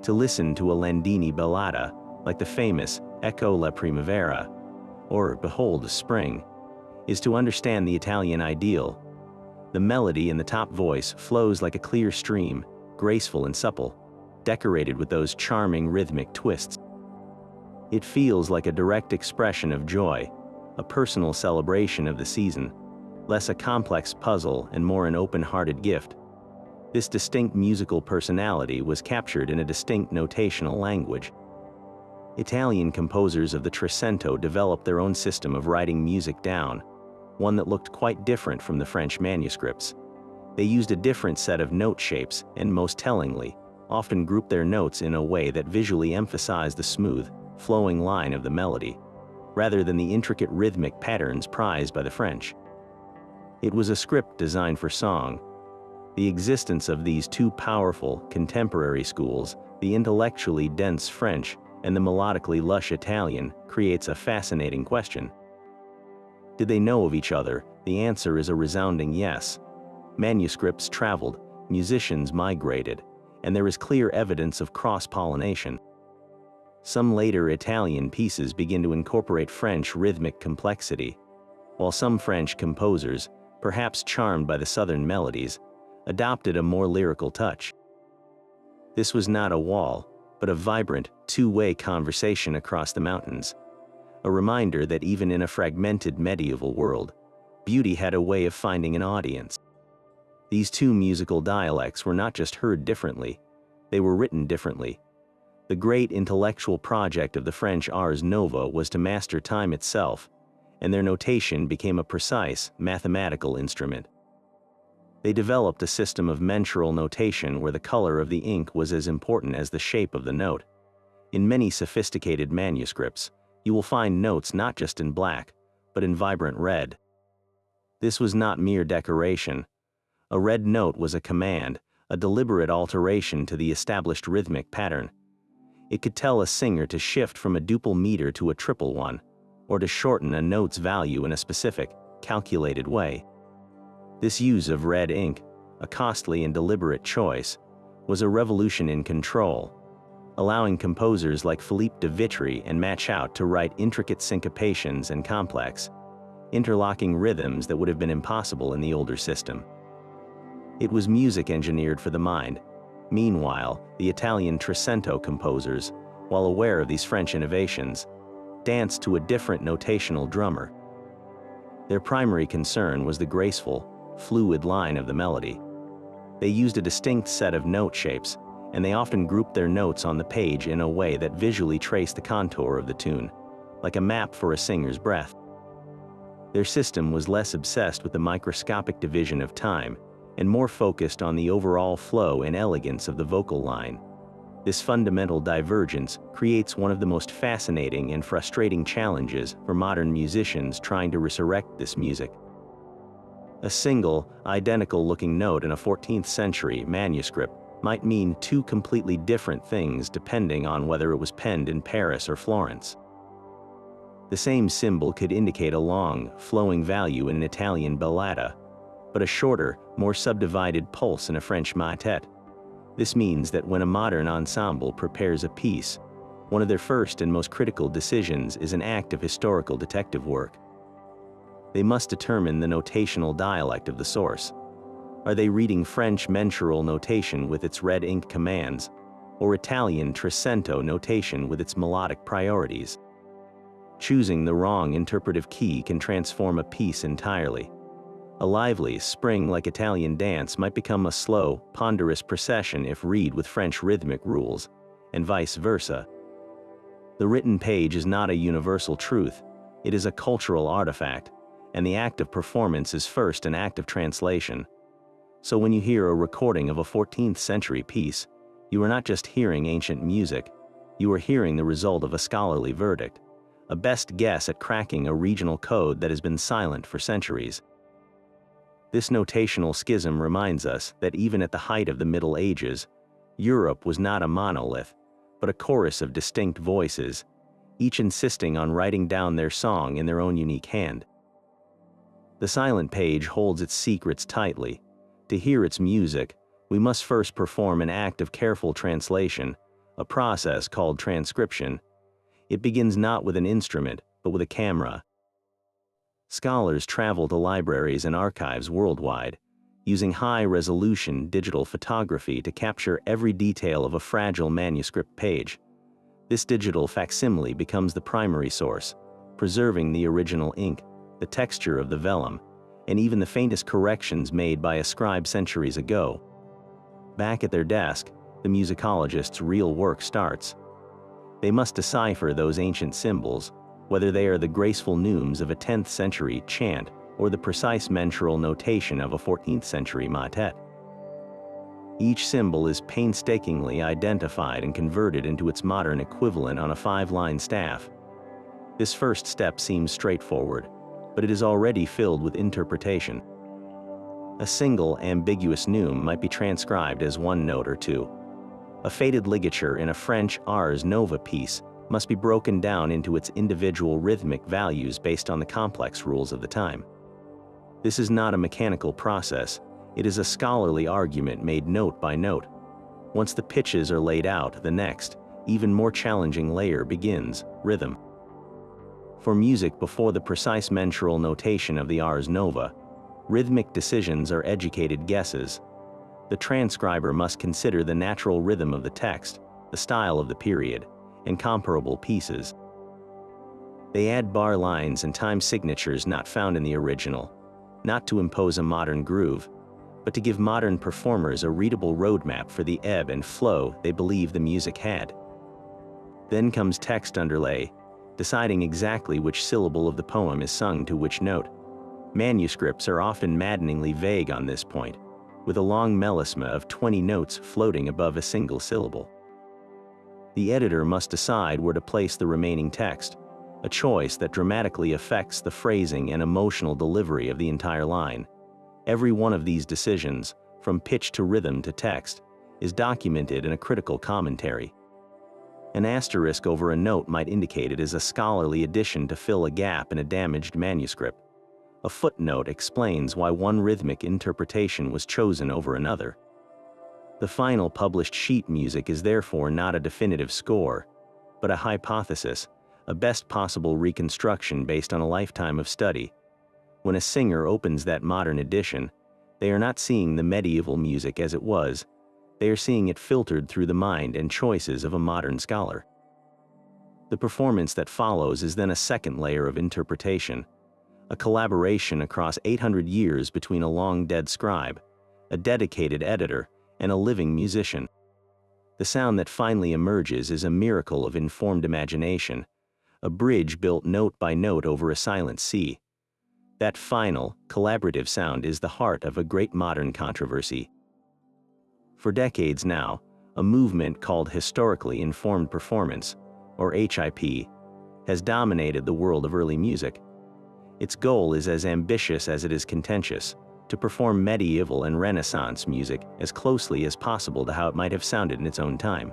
To listen to a Landini ballata, like the famous Ecco la primavera, or Behold Spring, is to understand the Italian ideal. The melody in the top voice flows like a clear stream, graceful and supple, decorated with those charming rhythmic twists. It feels like a direct expression of joy, a personal celebration of the season, less a complex puzzle and more an open-hearted gift. This distinct musical personality was captured in a distinct notational language. Italian composers of the Trecento developed their own system of writing music down, one that looked quite different from the French manuscripts. They used a different set of note shapes and, most tellingly, often grouped their notes in a way that visually emphasized the smooth, flowing line of the melody, rather than the intricate rhythmic patterns prized by the French. It was a script designed for song. The existence of these two powerful, contemporary schools, the intellectually dense French and the melodically lush Italian, creates a fascinating question. Did they know of each other? The answer is a resounding yes. Manuscripts traveled, musicians migrated, and there is clear evidence of cross-pollination. Some later Italian pieces begin to incorporate French rhythmic complexity, while some French composers, perhaps charmed by the southern melodies, adopted a more lyrical touch. This was not a wall, but a vibrant, two-way conversation across the mountains, a reminder that even in a fragmented medieval world, beauty had a way of finding an audience. These two musical dialects were not just heard differently, they were written differently. The great intellectual project of the French Ars Nova was to master time itself, and their notation became a precise, mathematical instrument. They developed a system of mensural notation where the color of the ink was as important as the shape of the note. In many sophisticated manuscripts, you will find notes not just in black, but in vibrant red. This was not mere decoration. A red note was a command, a deliberate alteration to the established rhythmic pattern. It could tell a singer to shift from a duple meter to a triple one, or to shorten a note's value in a specific, calculated way. This use of red ink, a costly and deliberate choice, was a revolution in control, allowing composers like Philippe de Vitry and Machaut to write intricate syncopations and complex, interlocking rhythms that would have been impossible in the older system. It was music engineered for the mind. Meanwhile, the Italian Trecento composers, while aware of these French innovations, danced to a different notational drummer. Their primary concern was the graceful, fluid line of the melody. They used a distinct set of note shapes, and they often grouped their notes on the page in a way that visually traced the contour of the tune, like a map for a singer's breath. Their system was less obsessed with the microscopic division of time, and more focused on the overall flow and elegance of the vocal line. This fundamental divergence creates one of the most fascinating and frustrating challenges for modern musicians trying to resurrect this music. A single, identical-looking note in a 14th century manuscript might mean two completely different things depending on whether it was penned in Paris or Florence. The same symbol could indicate a long, flowing value in an Italian ballata, but a shorter, more subdivided pulse in a French motet. This means that when a modern ensemble prepares a piece, one of their first and most critical decisions is an act of historical detective work. They must determine the notational dialect of the source. Are they reading French mensural notation with its red ink commands, or Italian Trecento notation with its melodic priorities? Choosing the wrong interpretive key can transform a piece entirely. A lively, spring-like Italian dance might become a slow, ponderous procession if read with French rhythmic rules, and vice versa. The written page is not a universal truth, it is a cultural artifact, and the act of performance is first an act of translation. So when you hear a recording of a 14th century piece, you are not just hearing ancient music, you are hearing the result of a scholarly verdict, a best guess at cracking a regional code that has been silent for centuries. This notational schism reminds us that even at the height of the Middle Ages, Europe was not a monolith, but a chorus of distinct voices, each insisting on writing down their song in their own unique hand. The silent page holds its secrets tightly. To hear its music, we must first perform an act of careful translation, a process called transcription. It begins not with an instrument, but with a camera. Scholars travel to libraries and archives worldwide, using high-resolution digital photography to capture every detail of a fragile manuscript page. This digital facsimile becomes the primary source, preserving the original ink, the texture of the vellum, and even the faintest corrections made by a scribe centuries ago. Back at their desk, the musicologist's real work starts. They must decipher those ancient symbols, whether they are the graceful neumes of a 10th century chant or the precise mensural notation of a 14th century motet. Each symbol is painstakingly identified and converted into its modern equivalent on a 5-line staff. This first step seems straightforward, but it is already filled with interpretation. A single ambiguous neume might be transcribed as one note or two. A faded ligature in a French ars nova piece must be broken down into its individual rhythmic values based on the complex rules of the time. This is not a mechanical process, it is a scholarly argument made note by note. Once the pitches are laid out, the next, even more challenging layer begins: rhythm. For music before the precise mensural notation of the ars nova, rhythmic decisions are educated guesses. The transcriber must consider the natural rhythm of the text, the style of the period, and comparable pieces. They add bar lines and time signatures not found in the original, not to impose a modern groove, but to give modern performers a readable roadmap for the ebb and flow they believe the music had. Then comes text underlay, deciding exactly which syllable of the poem is sung to which note. Manuscripts are often maddeningly vague on this point, with a long melisma of 20 notes floating above a single syllable. The editor must decide where to place the remaining text, a choice that dramatically affects the phrasing and emotional delivery of the entire line. Every one of these decisions, from pitch to rhythm to text, is documented in a critical commentary. An asterisk over a note might indicate it is a scholarly addition to fill a gap in a damaged manuscript. A footnote explains why one rhythmic interpretation was chosen over another. The final published sheet music is therefore not a definitive score, but a hypothesis, a best possible reconstruction based on a lifetime of study. When a singer opens that modern edition, they are not seeing the medieval music as it was, they are seeing it filtered through the mind and choices of a modern scholar. The performance that follows is then a second layer of interpretation, a collaboration across 800 years between a long-dead scribe, a dedicated editor, and a living musician. The sound that finally emerges is a miracle of informed imagination, a bridge built note by note over a silent sea. That final, collaborative sound is the heart of a great modern controversy. For decades now, a movement called historically informed performance, or HIP, has dominated the world of early music. Its goal is as ambitious as it is contentious: to perform medieval and Renaissance music as closely as possible to how it might have sounded in its own time.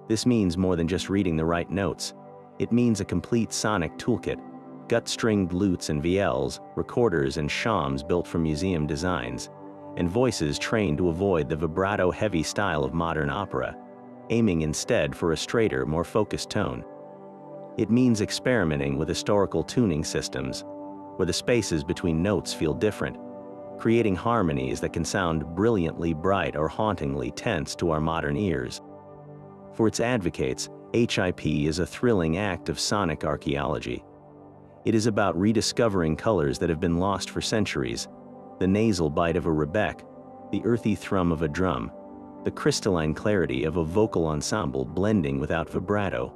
This means more than just reading the right notes. It means a complete sonic toolkit, gut-stringed lutes and viels, recorders and shawms built from museum designs, and voices trained to avoid the vibrato-heavy style of modern opera, aiming instead for a straighter, more focused tone. It means experimenting with historical tuning systems, where the spaces between notes feel different, creating harmonies that can sound brilliantly bright or hauntingly tense to our modern ears. For its advocates, HIP is a thrilling act of sonic archaeology. It is about rediscovering colors that have been lost for centuries: the nasal bite of a rebec, the earthy thrum of a drum, the crystalline clarity of a vocal ensemble blending without vibrato.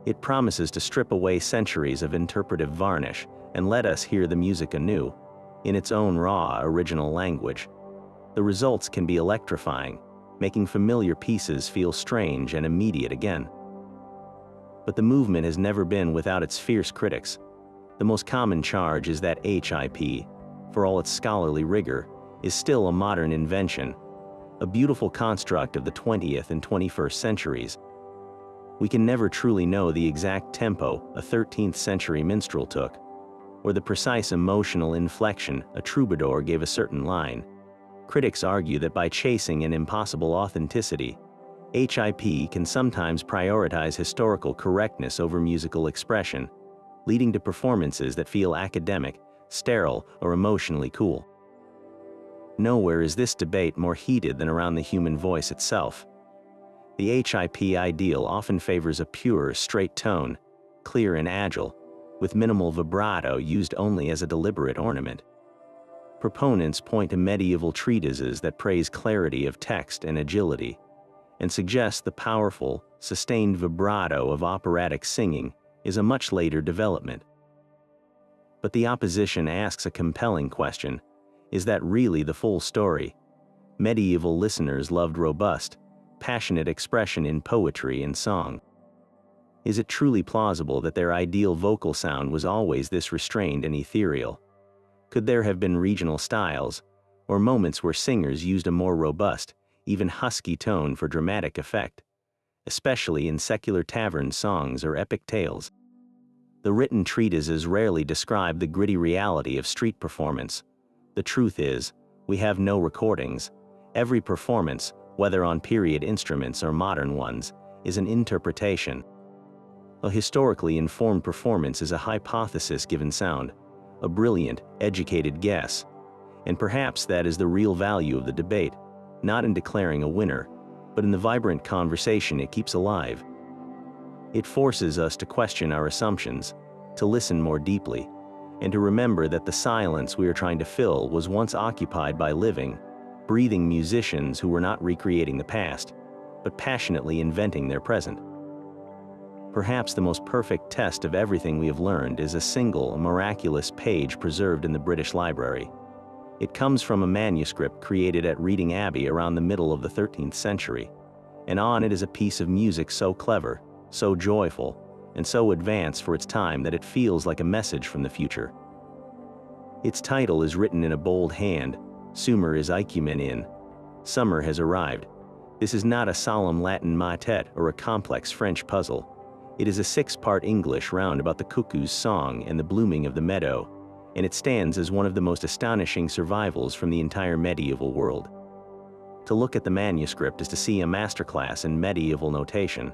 It promises to strip away centuries of interpretive varnish and let us hear the music anew, in its own raw, original language. The results can be electrifying, making familiar pieces feel strange and immediate again. But the movement has never been without its fierce critics. The most common charge is that HIP, for all its scholarly rigor, is still a modern invention, a beautiful construct of the 20th and 21st centuries. We can never truly know the exact tempo a 13th century minstrel took. or the precise emotional inflection a troubadour gave a certain line. Critics argue that by chasing an impossible authenticity, HIP can sometimes prioritize historical correctness over musical expression, leading to performances that feel academic, sterile, or emotionally cool. Nowhere is this debate more heated than around the human voice itself. The HIP ideal often favors a pure, straight tone, clear and agile, with minimal vibrato used only as a deliberate ornament. Proponents point to medieval treatises that praise clarity of text and agility, and suggest the powerful, sustained vibrato of operatic singing is a much later development. But the opposition asks a compelling question: is that really the full story? Medieval listeners loved robust, passionate expression in poetry and song. Is it truly plausible that their ideal vocal sound was always this restrained and ethereal? Could there have been regional styles, or moments where singers used a more robust, even husky tone for dramatic effect, especially in secular tavern songs or epic tales? The written treatises rarely describe the gritty reality of street performance. The truth is, we have no recordings. Every performance, whether on period instruments or modern ones, is an interpretation. A historically informed performance is a hypothesis-given sound, a brilliant, educated guess. And perhaps that is the real value of the debate, not in declaring a winner, but in the vibrant conversation it keeps alive. It forces us to question our assumptions, to listen more deeply, and to remember that the silence we are trying to fill was once occupied by living, breathing musicians who were not recreating the past, but passionately inventing their present. Perhaps the most perfect test of everything we have learned is a single, miraculous page preserved in the British Library. It comes from a manuscript created at Reading Abbey around the middle of the 13th century, and on it is a piece of music so clever, so joyful, and so advanced for its time that it feels like a message from the future. Its title is written in a bold hand: Sumer is Icumen in. Summer has arrived. This is not a solemn Latin motet or a complex French puzzle. It is a 6-part English round about the cuckoo's song and the blooming of the meadow, and it stands as one of the most astonishing survivals from the entire medieval world. To look at the manuscript is to see a masterclass in medieval notation.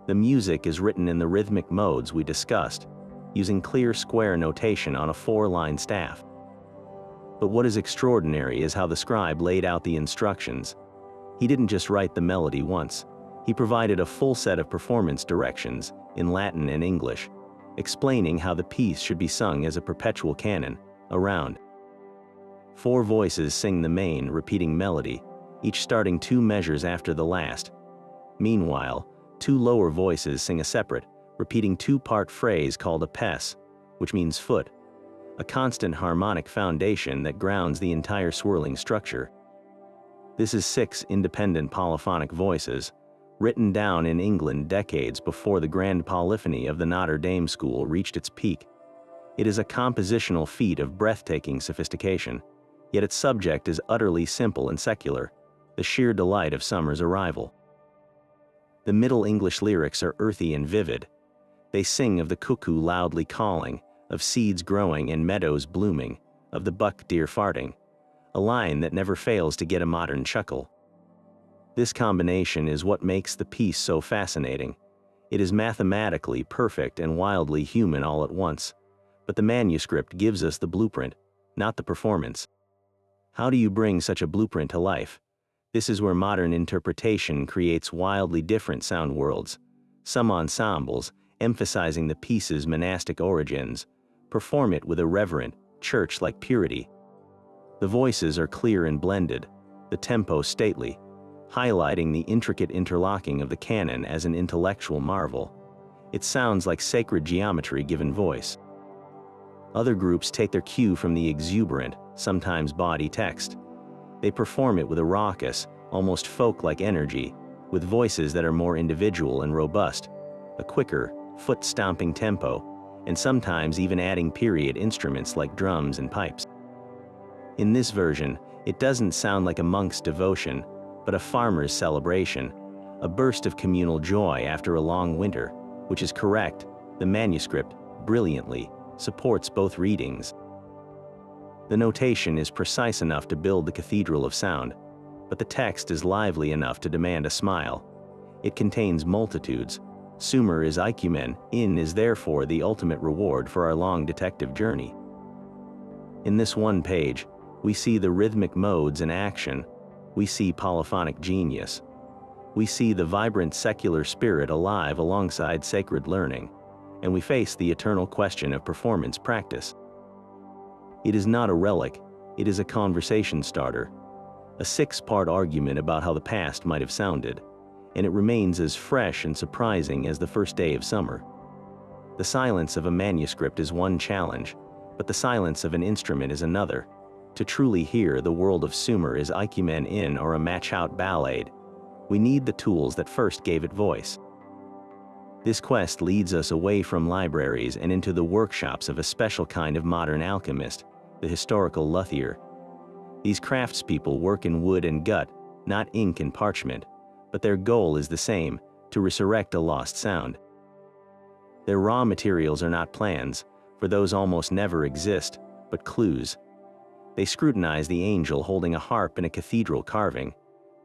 The music is written in the rhythmic modes we discussed, using clear square notation on a 4-line staff. But what is extraordinary is how the scribe laid out the instructions. He didn't just write the melody once. He provided a full set of performance directions in Latin and English, explaining how the piece should be sung as a perpetual canon, a round. 4 voices sing the main, repeating melody, each starting 2 measures after the last. Meanwhile, 2 lower voices sing a separate, repeating 2-part phrase called a pes, which means foot, a constant harmonic foundation that grounds the entire swirling structure. This is 6 independent polyphonic voices, written down in England decades before the grand polyphony of the Notre Dame School reached its peak. It is a compositional feat of breathtaking sophistication, yet its subject is utterly simple and secular, the sheer delight of summer's arrival. The Middle English lyrics are earthy and vivid. They sing of the cuckoo loudly calling, of seeds growing and meadows blooming, of the buck deer farting, a line that never fails to get a modern chuckle. This combination is what makes the piece so fascinating. It is mathematically perfect and wildly human all at once, but the manuscript gives us the blueprint, not the performance. How do you bring such a blueprint to life? This is where modern interpretation creates wildly different sound worlds. Some ensembles, emphasizing the piece's monastic origins, perform it with a reverent, church-like purity. The voices are clear and blended, the tempo stately, highlighting the intricate interlocking of the canon as an intellectual marvel. It sounds like sacred geometry given voice. Other groups take their cue from the exuberant, sometimes bawdy text. They perform it with a raucous, almost folk-like energy, with voices that are more individual and robust, a quicker, foot-stomping tempo, and sometimes even adding period instruments like drums and pipes. In this version, it doesn't sound like a monk's devotion, but a farmer's celebration, a burst of communal joy after a long winter, which is correct, the manuscript, brilliantly, supports both readings. The notation is precise enough to build the cathedral of sound, but the text is lively enough to demand a smile. It contains multitudes. Sumer is oikumen, in is therefore the ultimate reward for our long detective journey. In this one page, we see the rhythmic modes in action. We see polyphonic genius. We see the vibrant secular spirit alive alongside sacred learning, and we face the eternal question of performance practice. It is not a relic, it is a conversation starter, a six-part argument about how the past might have sounded, and it remains as fresh and surprising as the first day of summer. The silence of a manuscript is one challenge, but the silence of an instrument is another. To truly hear the world of Sumer is oikumen in or a match-out ballade. We need the tools that first gave it voice. This quest leads us away from libraries and into the workshops of a special kind of modern alchemist, the historical luthier. These craftspeople work in wood and gut, not ink and parchment, but their goal is the same, to resurrect a lost sound. Their raw materials are not plans, for those almost never exist, but clues. They scrutinize the angel holding a harp in a cathedral carving,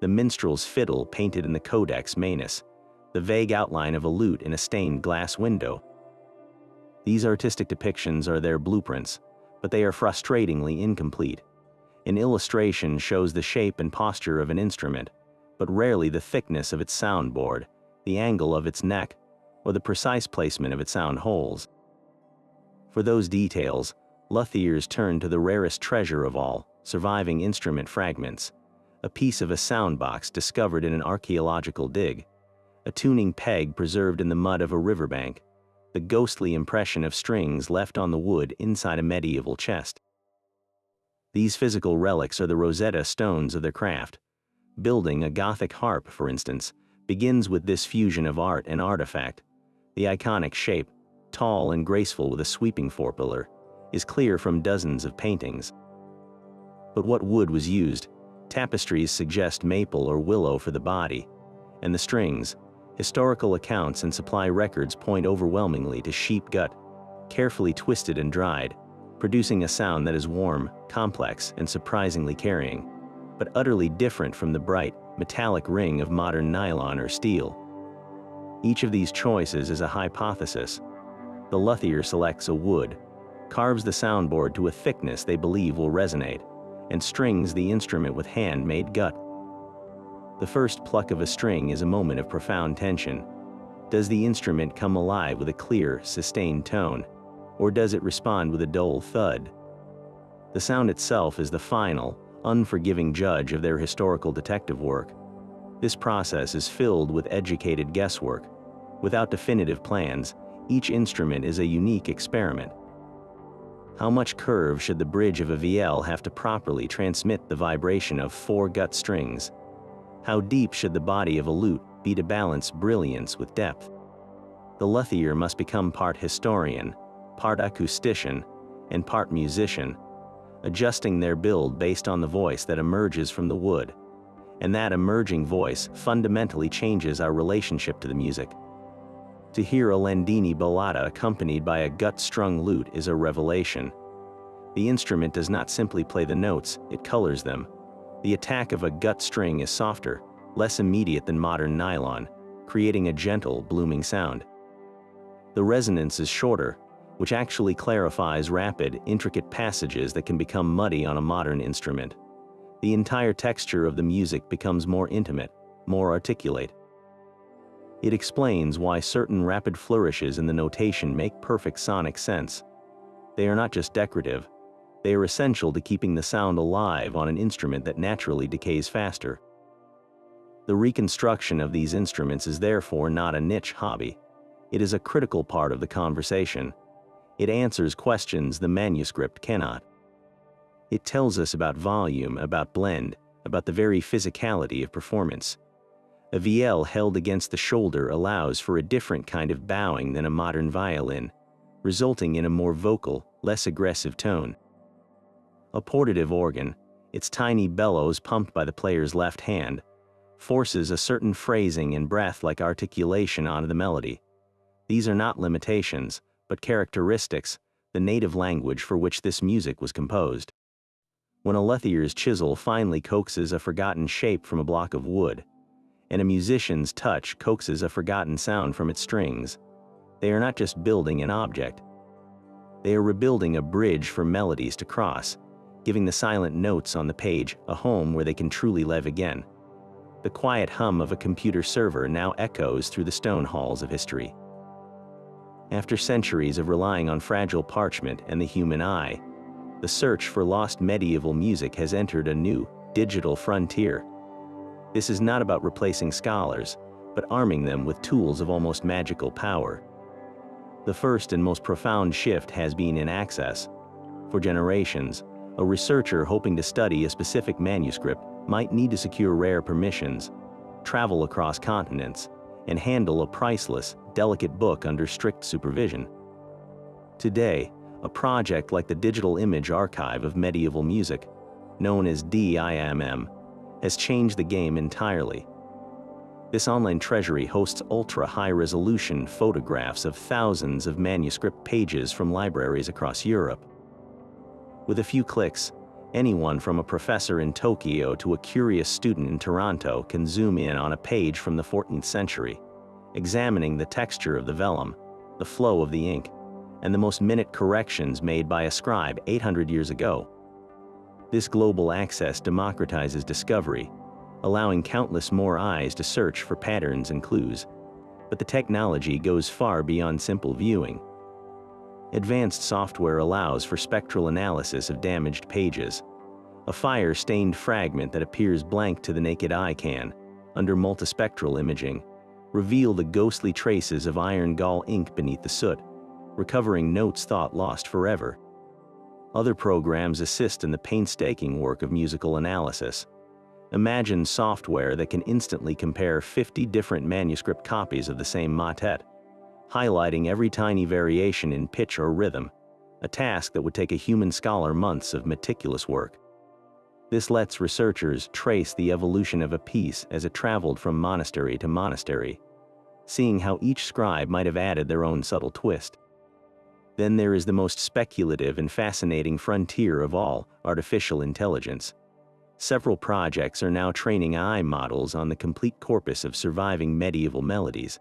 the minstrel's fiddle painted in the Codex Manus, the vague outline of a lute in a stained glass window. These artistic depictions are their blueprints, but they are frustratingly incomplete. An illustration shows the shape and posture of an instrument, but rarely the thickness of its soundboard, the angle of its neck, or the precise placement of its sound holes. For those details, luthiers turn to the rarest treasure of all, surviving instrument fragments, a piece of a sound box discovered in an archaeological dig, a tuning peg preserved in the mud of a riverbank, the ghostly impression of strings left on the wood inside a medieval chest. These physical relics are the Rosetta Stones of their craft. Building a Gothic harp, for instance, begins with this fusion of art and artifact. The iconic shape, tall and graceful with a sweeping forepilar, is clear from dozens of paintings. But what wood was used? Tapestries suggest maple or willow for the body, and the strings, historical accounts and supply records point overwhelmingly to sheep gut, carefully twisted and dried, producing a sound that is warm, complex, and surprisingly carrying, but utterly different from the bright, metallic ring of modern nylon or steel. Each of these choices is a hypothesis. The luthier selects a wood, carves the soundboard to a thickness they believe will resonate, and strings the instrument with hand-made gut. The first pluck of a string is a moment of profound tension. Does the instrument come alive with a clear, sustained tone, or does it respond with a dull thud? The sound itself is the final, unforgiving judge of their historical detective work. This process is filled with educated guesswork. Without definitive plans, each instrument is a unique experiment. How much curve should the bridge of a vielle have to properly transmit the vibration of 4 gut strings? How deep should the body of a lute be to balance brilliance with depth? The luthier must become part historian, part acoustician, and part musician, adjusting their build based on the voice that emerges from the wood. And that emerging voice fundamentally changes our relationship to the music. To hear a Landini ballata accompanied by a gut-strung lute is a revelation. The instrument does not simply play the notes, it colors them. The attack of a gut string is softer, less immediate than modern nylon, creating a gentle, blooming sound. The resonance is shorter, which actually clarifies rapid, intricate passages that can become muddy on a modern instrument. The entire texture of the music becomes more intimate, more articulate. It explains why certain rapid flourishes in the notation make perfect sonic sense. They are not just decorative, they are essential to keeping the sound alive on an instrument that naturally decays faster. The reconstruction of these instruments is therefore not a niche hobby. It is a critical part of the conversation. It answers questions the manuscript cannot. It tells us about volume, about blend, about the very physicality of performance. A vielle held against the shoulder allows for a different kind of bowing than a modern violin, resulting in a more vocal, less aggressive tone. A portative organ, its tiny bellows pumped by the player's left hand, forces a certain phrasing and breath-like articulation onto the melody. These are not limitations, but characteristics, the native language for which this music was composed. When a luthier's chisel finally coaxes a forgotten shape from a block of wood, and a musician's touch coaxes a forgotten sound from its strings, they are not just building an object. They are rebuilding a bridge for melodies to cross, giving the silent notes on the page a home where they can truly live again. The quiet hum of a computer server now echoes through the stone halls of history. After centuries of relying on fragile parchment and the human eye, the search for lost medieval music has entered a new, digital frontier. This is not about replacing scholars, but arming them with tools of almost magical power. The first and most profound shift has been in access. For generations, a researcher hoping to study a specific manuscript might need to secure rare permissions, travel across continents, and handle a priceless, delicate book under strict supervision. Today, a project like the Digital Image Archive of Medieval Music, known as DIMM, has changed the game entirely. This online treasury hosts ultra-high-resolution photographs of thousands of manuscript pages from libraries across Europe. With a few clicks, anyone from a professor in Tokyo to a curious student in Toronto can zoom in on a page from the 14th century, examining the texture of the vellum, the flow of the ink, and the most minute corrections made by a scribe 800 years ago. This global access democratizes discovery, allowing countless more eyes to search for patterns and clues. But the technology goes far beyond simple viewing. Advanced software allows for spectral analysis of damaged pages. A fire-stained fragment that appears blank to the naked eye can, under multispectral imaging, reveal the ghostly traces of iron gall ink beneath the soot, recovering notes thought lost forever. Other programs assist in the painstaking work of musical analysis. Imagine software that can instantly compare 50 different manuscript copies of the same motet, highlighting every tiny variation in pitch or rhythm, a task that would take a human scholar months of meticulous work. This lets researchers trace the evolution of a piece as it traveled from monastery to monastery, seeing how each scribe might have added their own subtle twist. Then there is the most speculative and fascinating frontier of all, artificial intelligence. Several projects are now training AI models on the complete corpus of surviving medieval melodies.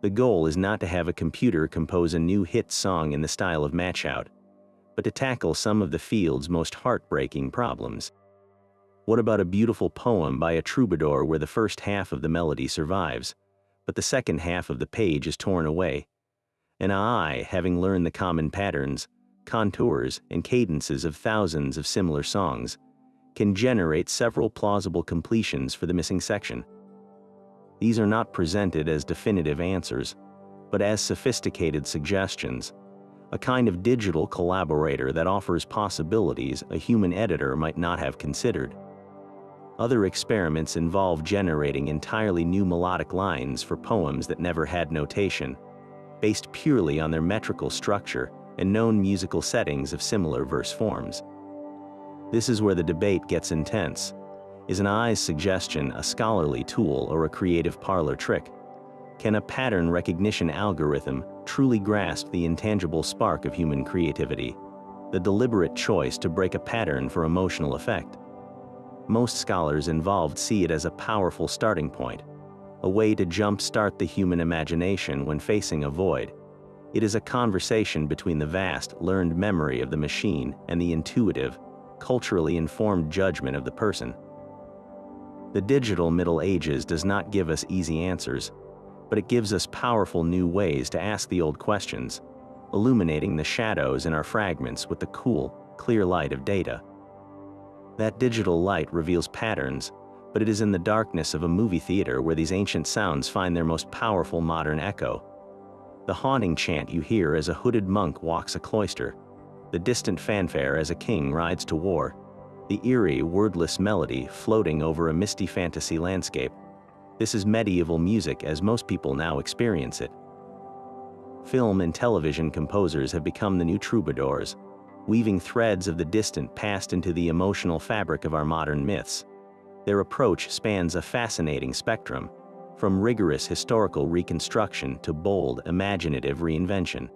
The goal is not to have a computer compose a new hit song in the style of Matchout, but to tackle some of the field's most heartbreaking problems. What about a beautiful poem by a troubadour where the first half of the melody survives, but the second half of the page is torn away? An AI, having learned the common patterns, contours, and cadences of thousands of similar songs, can generate several plausible completions for the missing section. These are not presented as definitive answers, but as sophisticated suggestions, a kind of digital collaborator that offers possibilities a human editor might not have considered. Other experiments involve generating entirely new melodic lines for poems that never had notation, based purely on their metrical structure and known musical settings of similar verse forms. This is where the debate gets intense. Is an AI's suggestion a scholarly tool or a creative parlor trick? Can a pattern recognition algorithm truly grasp the intangible spark of human creativity, the deliberate choice to break a pattern for emotional effect? Most scholars involved see it as a powerful starting point, a way to jump-start the human imagination when facing a void. It is a conversation between the vast, learned memory of the machine and the intuitive, culturally informed judgment of the person. The digital Middle Ages does not give us easy answers, but it gives us powerful new ways to ask the old questions, illuminating the shadows in our fragments with the cool, clear light of data. That digital light reveals patterns, but it is in the darkness of a movie theater where these ancient sounds find their most powerful modern echo. The haunting chant you hear as a hooded monk walks a cloister, the distant fanfare as a king rides to war, the eerie, wordless melody floating over a misty fantasy landscape. This is medieval music as most people now experience it. Film and television composers have become the new troubadours, weaving threads of the distant past into the emotional fabric of our modern myths. Their approach spans a fascinating spectrum, from rigorous historical reconstruction to bold, imaginative reinvention.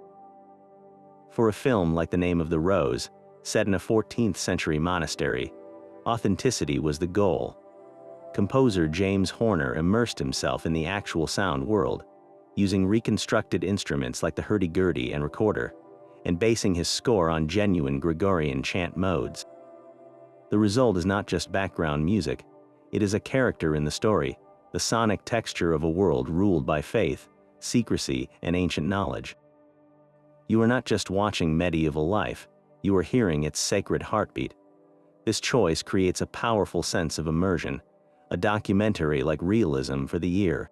For a film like The Name of the Rose, set in a 14th century monastery, authenticity was the goal. Composer James Horner immersed himself in the actual sound world, using reconstructed instruments like the hurdy-gurdy and recorder, and basing his score on genuine Gregorian chant modes. The result is not just background music, it is a character in the story, the sonic texture of a world ruled by faith, secrecy, and ancient knowledge. You are not just watching medieval life, you are hearing its sacred heartbeat. This choice creates a powerful sense of immersion, a documentary like realism for the ear.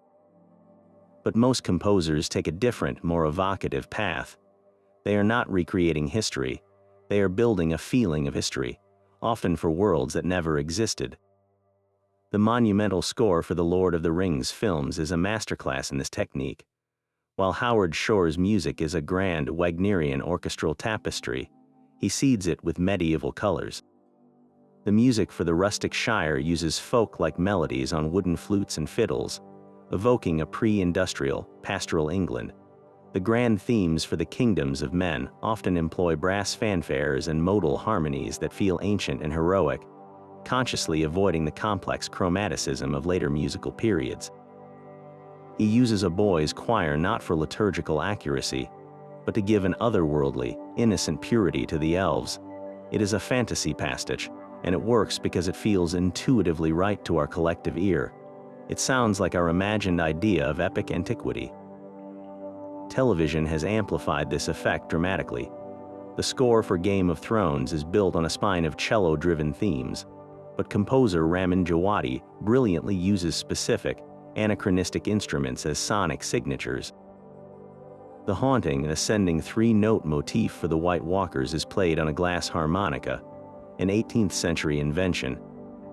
But most composers take a different, more evocative path. They are not recreating history, they are building a feeling of history, often for worlds that never existed. The monumental score for the Lord of the Rings films is a masterclass in this technique. While Howard Shore's music is a grand Wagnerian orchestral tapestry, he seeds it with medieval colors. The music for the rustic Shire uses folk-like melodies on wooden flutes and fiddles, evoking a pre-industrial, pastoral England. The grand themes for the kingdoms of men often employ brass fanfares and modal harmonies that feel ancient and heroic, consciously avoiding the complex chromaticism of later musical periods. He uses a boys' choir not for liturgical accuracy, but to give an otherworldly, innocent purity to the elves. It is a fantasy pastiche, and it works because it feels intuitively right to our collective ear. It sounds like our imagined idea of epic antiquity. Television has amplified this effect dramatically. The score for Game of Thrones is built on a spine of cello-driven themes, but composer Ramin Djawadi brilliantly uses specific, anachronistic instruments as sonic signatures. The haunting, ascending three-note motif for the White Walkers is played on a glass harmonica, an 18th century invention,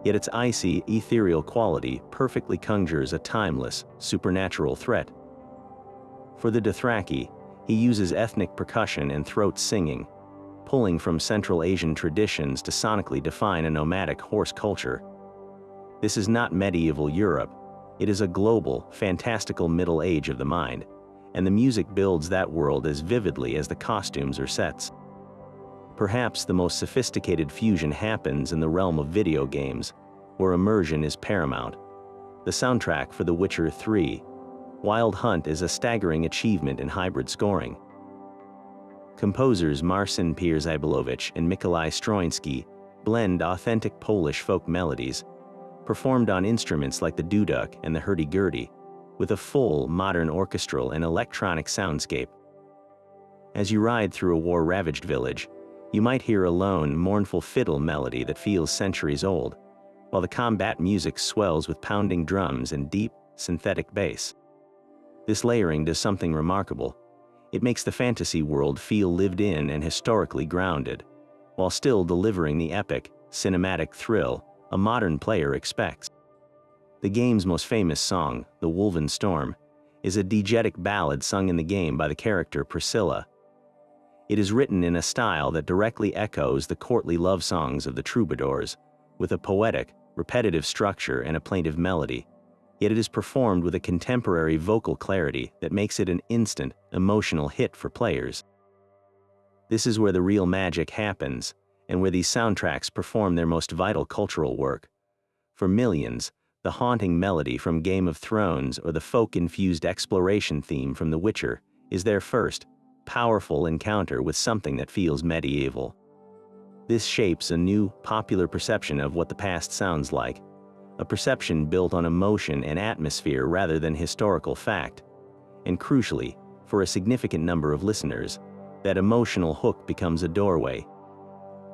yet its icy, ethereal quality perfectly conjures a timeless, supernatural threat. For the Dothraki, he uses ethnic percussion and throat singing, pulling from Central Asian traditions to sonically define a nomadic horse culture. This is not medieval Europe, it is a global, fantastical Middle Age of the mind, and the music builds that world as vividly as the costumes or sets. Perhaps the most sophisticated fusion happens in the realm of video games, where immersion is paramount. The soundtrack for The Witcher 3, Wild Hunt is a staggering achievement in hybrid scoring. Composers Marcin Pierzabulowicz and Mikołaj Stroiński blend authentic Polish folk melodies, performed on instruments like the duduk and the hurdy-gurdy, with a full, modern orchestral and electronic soundscape. As you ride through a war-ravaged village, you might hear a lone, mournful fiddle melody that feels centuries old, while the combat music swells with pounding drums and deep, synthetic bass. This layering does something remarkable. It makes the fantasy world feel lived in and historically grounded, while still delivering the epic, cinematic thrill a modern player expects. The game's most famous song, The Woven Storm, is a diegetic ballad sung in the game by the character Priscilla. It is written in a style that directly echoes the courtly love songs of the troubadours, with a poetic, repetitive structure and a plaintive melody. Yet it is performed with a contemporary vocal clarity that makes it an instant, emotional hit for players. This is where the real magic happens, and where these soundtracks perform their most vital cultural work. For millions, the haunting melody from Game of Thrones or the folk-infused exploration theme from The Witcher is their first, powerful encounter with something that feels medieval. This shapes a new, popular perception of what the past sounds like, a perception built on emotion and atmosphere rather than historical fact. And crucially, for a significant number of listeners, that emotional hook becomes a doorway.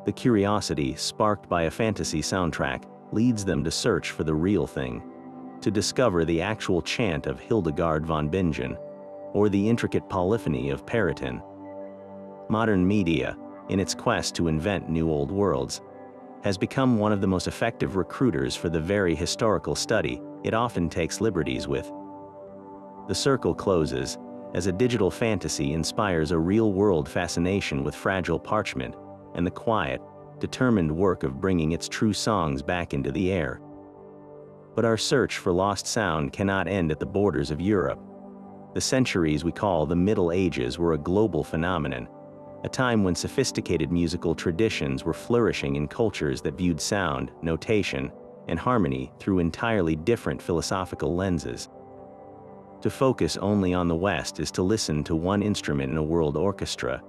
The curiosity sparked by a fantasy soundtrack leads them to search for the real thing, to discover the actual chant of Hildegard von Bingen, or the intricate polyphony of Periton. Modern media, in its quest to invent new old worlds, has become one of the most effective recruiters for the very historical study it often takes liberties with. The circle closes as a digital fantasy inspires a real-world fascination with fragile parchment and the quiet, determined work of bringing its true songs back into the air. But our search for lost sound cannot end at the borders of Europe. The centuries we call the Middle Ages were a global phenomenon, a time when sophisticated musical traditions were flourishing in cultures that viewed sound, notation, and harmony through entirely different philosophical lenses. To focus only on the West is to listen to one instrument in a world orchestra.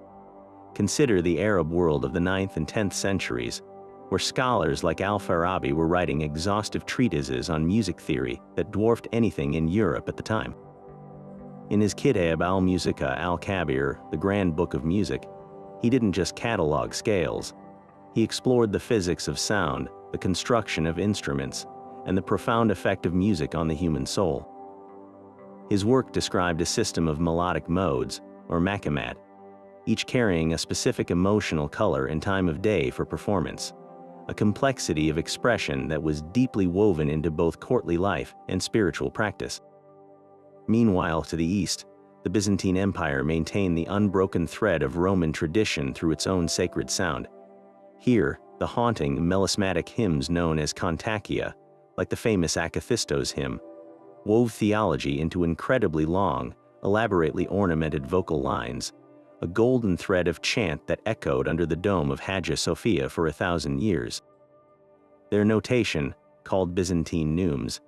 Consider the Arab world of the 9th and 10th centuries, where scholars like Al-Farabi were writing exhaustive treatises on music theory that dwarfed anything in Europe at the time. In his Kitab al-Musica al-Kabir, the Grand Book of Music, he didn't just catalog scales. He explored the physics of sound, the construction of instruments, and the profound effect of music on the human soul. His work described a system of melodic modes, or maqamat, each carrying a specific emotional color and time of day for performance, a complexity of expression that was deeply woven into both courtly life and spiritual practice. Meanwhile, to the east, the Byzantine Empire maintained the unbroken thread of Roman tradition through its own sacred sound. Here, the haunting, melismatic hymns known as kontakia, like the famous Akathistos hymn, wove theology into incredibly long, elaborately ornamented vocal lines, a golden thread of chant that echoed under the dome of Hagia Sophia for 1,000 years. Their notation, called Byzantine neumes,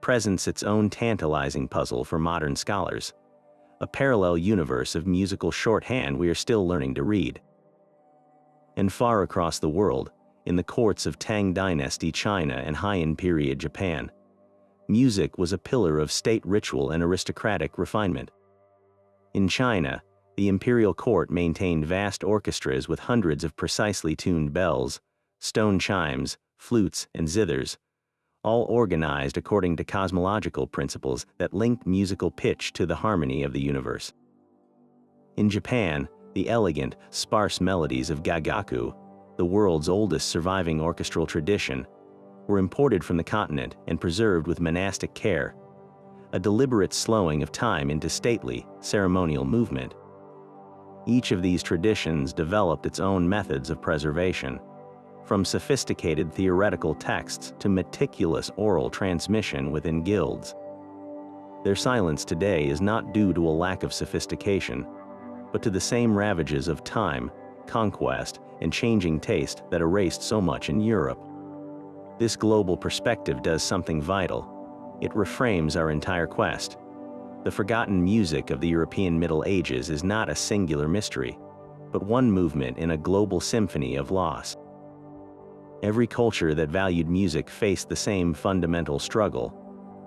presents its own tantalizing puzzle for modern scholars, a parallel universe of musical shorthand we are still learning to read. And far across the world, in the courts of Tang Dynasty China and Heian period Japan, music was a pillar of state ritual and aristocratic refinement. In China, the imperial court maintained vast orchestras with hundreds of precisely tuned bells, stone chimes, flutes, and zithers, all organized according to cosmological principles that linked musical pitch to the harmony of the universe. In Japan, the elegant, sparse melodies of gagaku, the world's oldest surviving orchestral tradition, were imported from the continent and preserved with monastic care, a deliberate slowing of time into stately, ceremonial movement. Each of these traditions developed its own methods of preservation, from sophisticated theoretical texts to meticulous oral transmission within guilds. Their silence today is not due to a lack of sophistication, but to the same ravages of time, conquest, and changing taste that erased so much in Europe. This global perspective does something vital. It reframes our entire quest. The forgotten music of the European Middle Ages is not a singular mystery, but one movement in a global symphony of loss. Every culture that valued music faced the same fundamental struggle: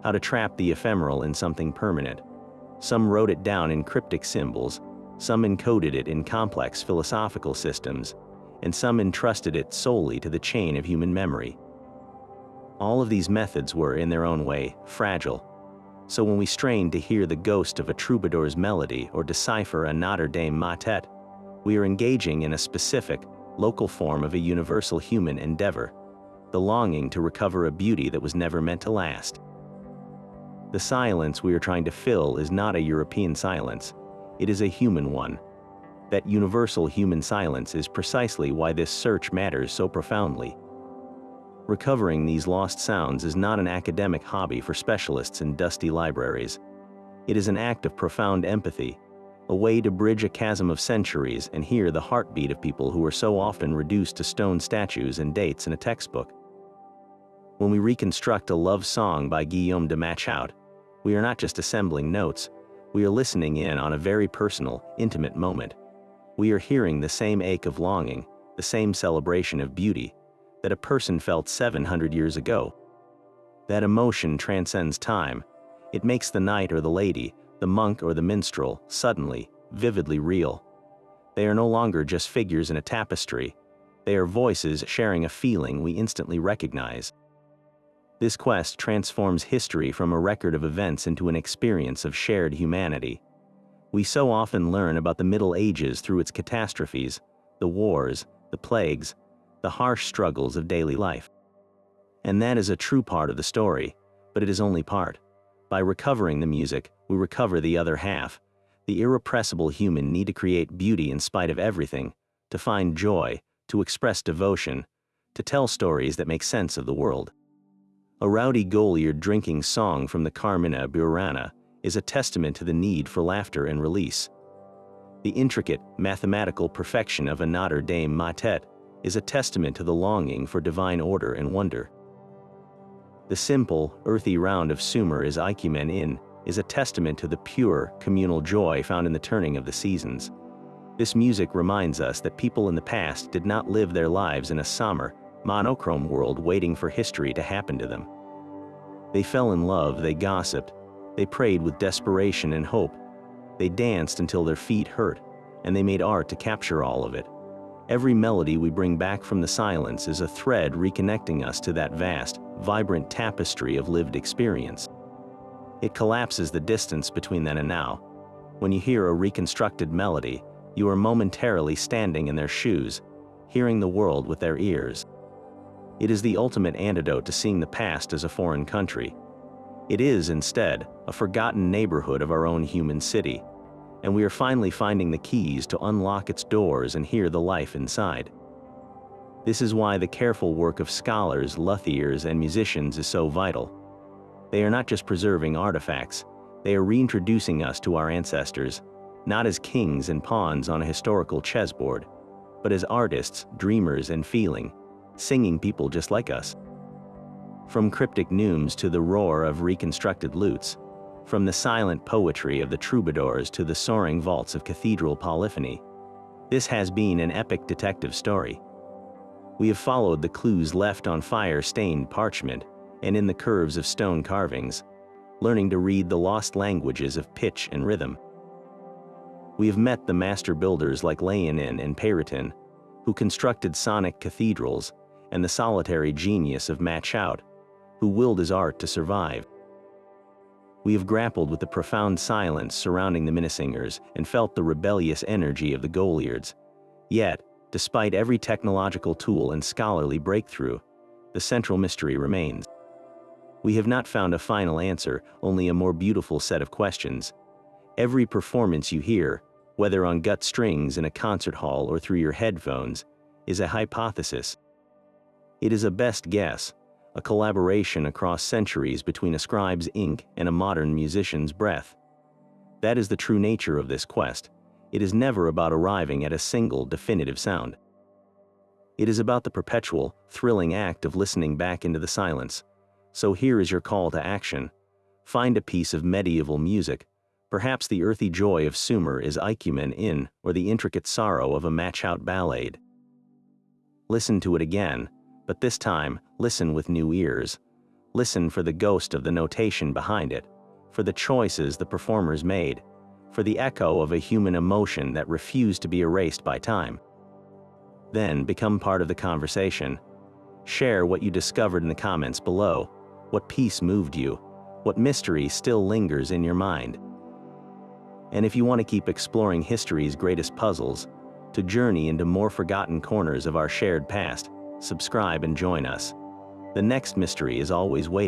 how to trap the ephemeral in something permanent. Some wrote it down in cryptic symbols, some encoded it in complex philosophical systems, and some entrusted it solely to the chain of human memory. All of these methods were, in their own way, fragile. So when we strain to hear the ghost of a troubadour's melody or decipher a Notre Dame motet, we are engaging in a specific, local form of a universal human endeavor, the longing to recover a beauty that was never meant to last. The silence we are trying to fill is not a European silence, it is a human one. That universal human silence is precisely why this search matters so profoundly. Recovering these lost sounds is not an academic hobby for specialists in dusty libraries. It is an act of profound empathy, a way to bridge a chasm of centuries and hear the heartbeat of people who are so often reduced to stone statues and dates in a textbook. When we reconstruct a love song by Guillaume de Machaut, we are not just assembling notes, we are listening in on a very personal, intimate moment. We are hearing the same ache of longing, the same celebration of beauty, that a person felt 700 years ago. That emotion transcends time. It makes the knight or the lady, the monk or the minstrel, suddenly, vividly real. They are no longer just figures in a tapestry. They are voices sharing a feeling we instantly recognize. This quest transforms history from a record of events into an experience of shared humanity. We so often learn about the Middle Ages through its catastrophes, the wars, the plagues, the harsh struggles of daily life. And that is a true part of the story, but it is only part. By recovering the music, we recover the other half, the irrepressible human need to create beauty in spite of everything, to find joy, to express devotion, to tell stories that make sense of the world. A rowdy Goliard drinking song from the Carmina Burana is a testament to the need for laughter and release. The intricate, mathematical perfection of a Notre Dame motet is a testament to the longing for divine order and wonder. The simple, earthy round of Sumer is Ikumen in is a testament to the pure, communal joy found in the turning of the seasons. This music reminds us that people in the past did not live their lives in a somber, monochrome world waiting for history to happen to them. They fell in love, they gossiped, they prayed with desperation and hope, they danced until their feet hurt, and they made art to capture all of it. Every melody we bring back from the silence is a thread reconnecting us to that vast, vibrant tapestry of lived experience. It collapses the distance between then and now. When you hear a reconstructed melody, you are momentarily standing in their shoes, hearing the world with their ears. It is the ultimate antidote to seeing the past as a foreign country. It is, instead, a forgotten neighborhood of our own human city, and we are finally finding the keys to unlock its doors and hear the life inside. This is why the careful work of scholars, luthiers, and musicians is so vital. They are not just preserving artifacts, they are reintroducing us to our ancestors, not as kings and pawns on a historical chessboard, but as artists, dreamers, and feeling, singing people just like us. From cryptic neumes to the roar of reconstructed lutes, from the silent poetry of the troubadours to the soaring vaults of cathedral polyphony, this has been an epic detective story. We have followed the clues left on fire-stained parchment and in the curves of stone carvings, learning to read the lost languages of pitch and rhythm. We have met the master builders like Leonin and Peyrotin, who constructed sonic cathedrals, and the solitary genius of Machout, who willed his art to survive. We have grappled with the profound silence surrounding the Minnesingers and felt the rebellious energy of the Goliards. Yet, despite every technological tool and scholarly breakthrough, the central mystery remains. We have not found a final answer, only a more beautiful set of questions. Every performance you hear, whether on gut strings in a concert hall or through your headphones, is a hypothesis. It is a best guess, a collaboration across centuries between a scribe's ink and a modern musician's breath. That is the true nature of this quest. It is never about arriving at a single definitive sound. It is about the perpetual, thrilling act of listening back into the silence. So here is your call to action. Find a piece of medieval music. Perhaps the earthy joy of Sumer is Ikumen in, or the intricate sorrow of a Machout ballade. Listen to it again, but this time, listen with new ears. Listen for the ghost of the notation behind it, for the choices the performers made, for the echo of a human emotion that refused to be erased by time. Then become part of the conversation. Share what you discovered in the comments below, what piece moved you, what mystery still lingers in your mind. And if you want to keep exploring history's greatest puzzles, to journey into more forgotten corners of our shared past, subscribe and join us. The next mystery is always waiting.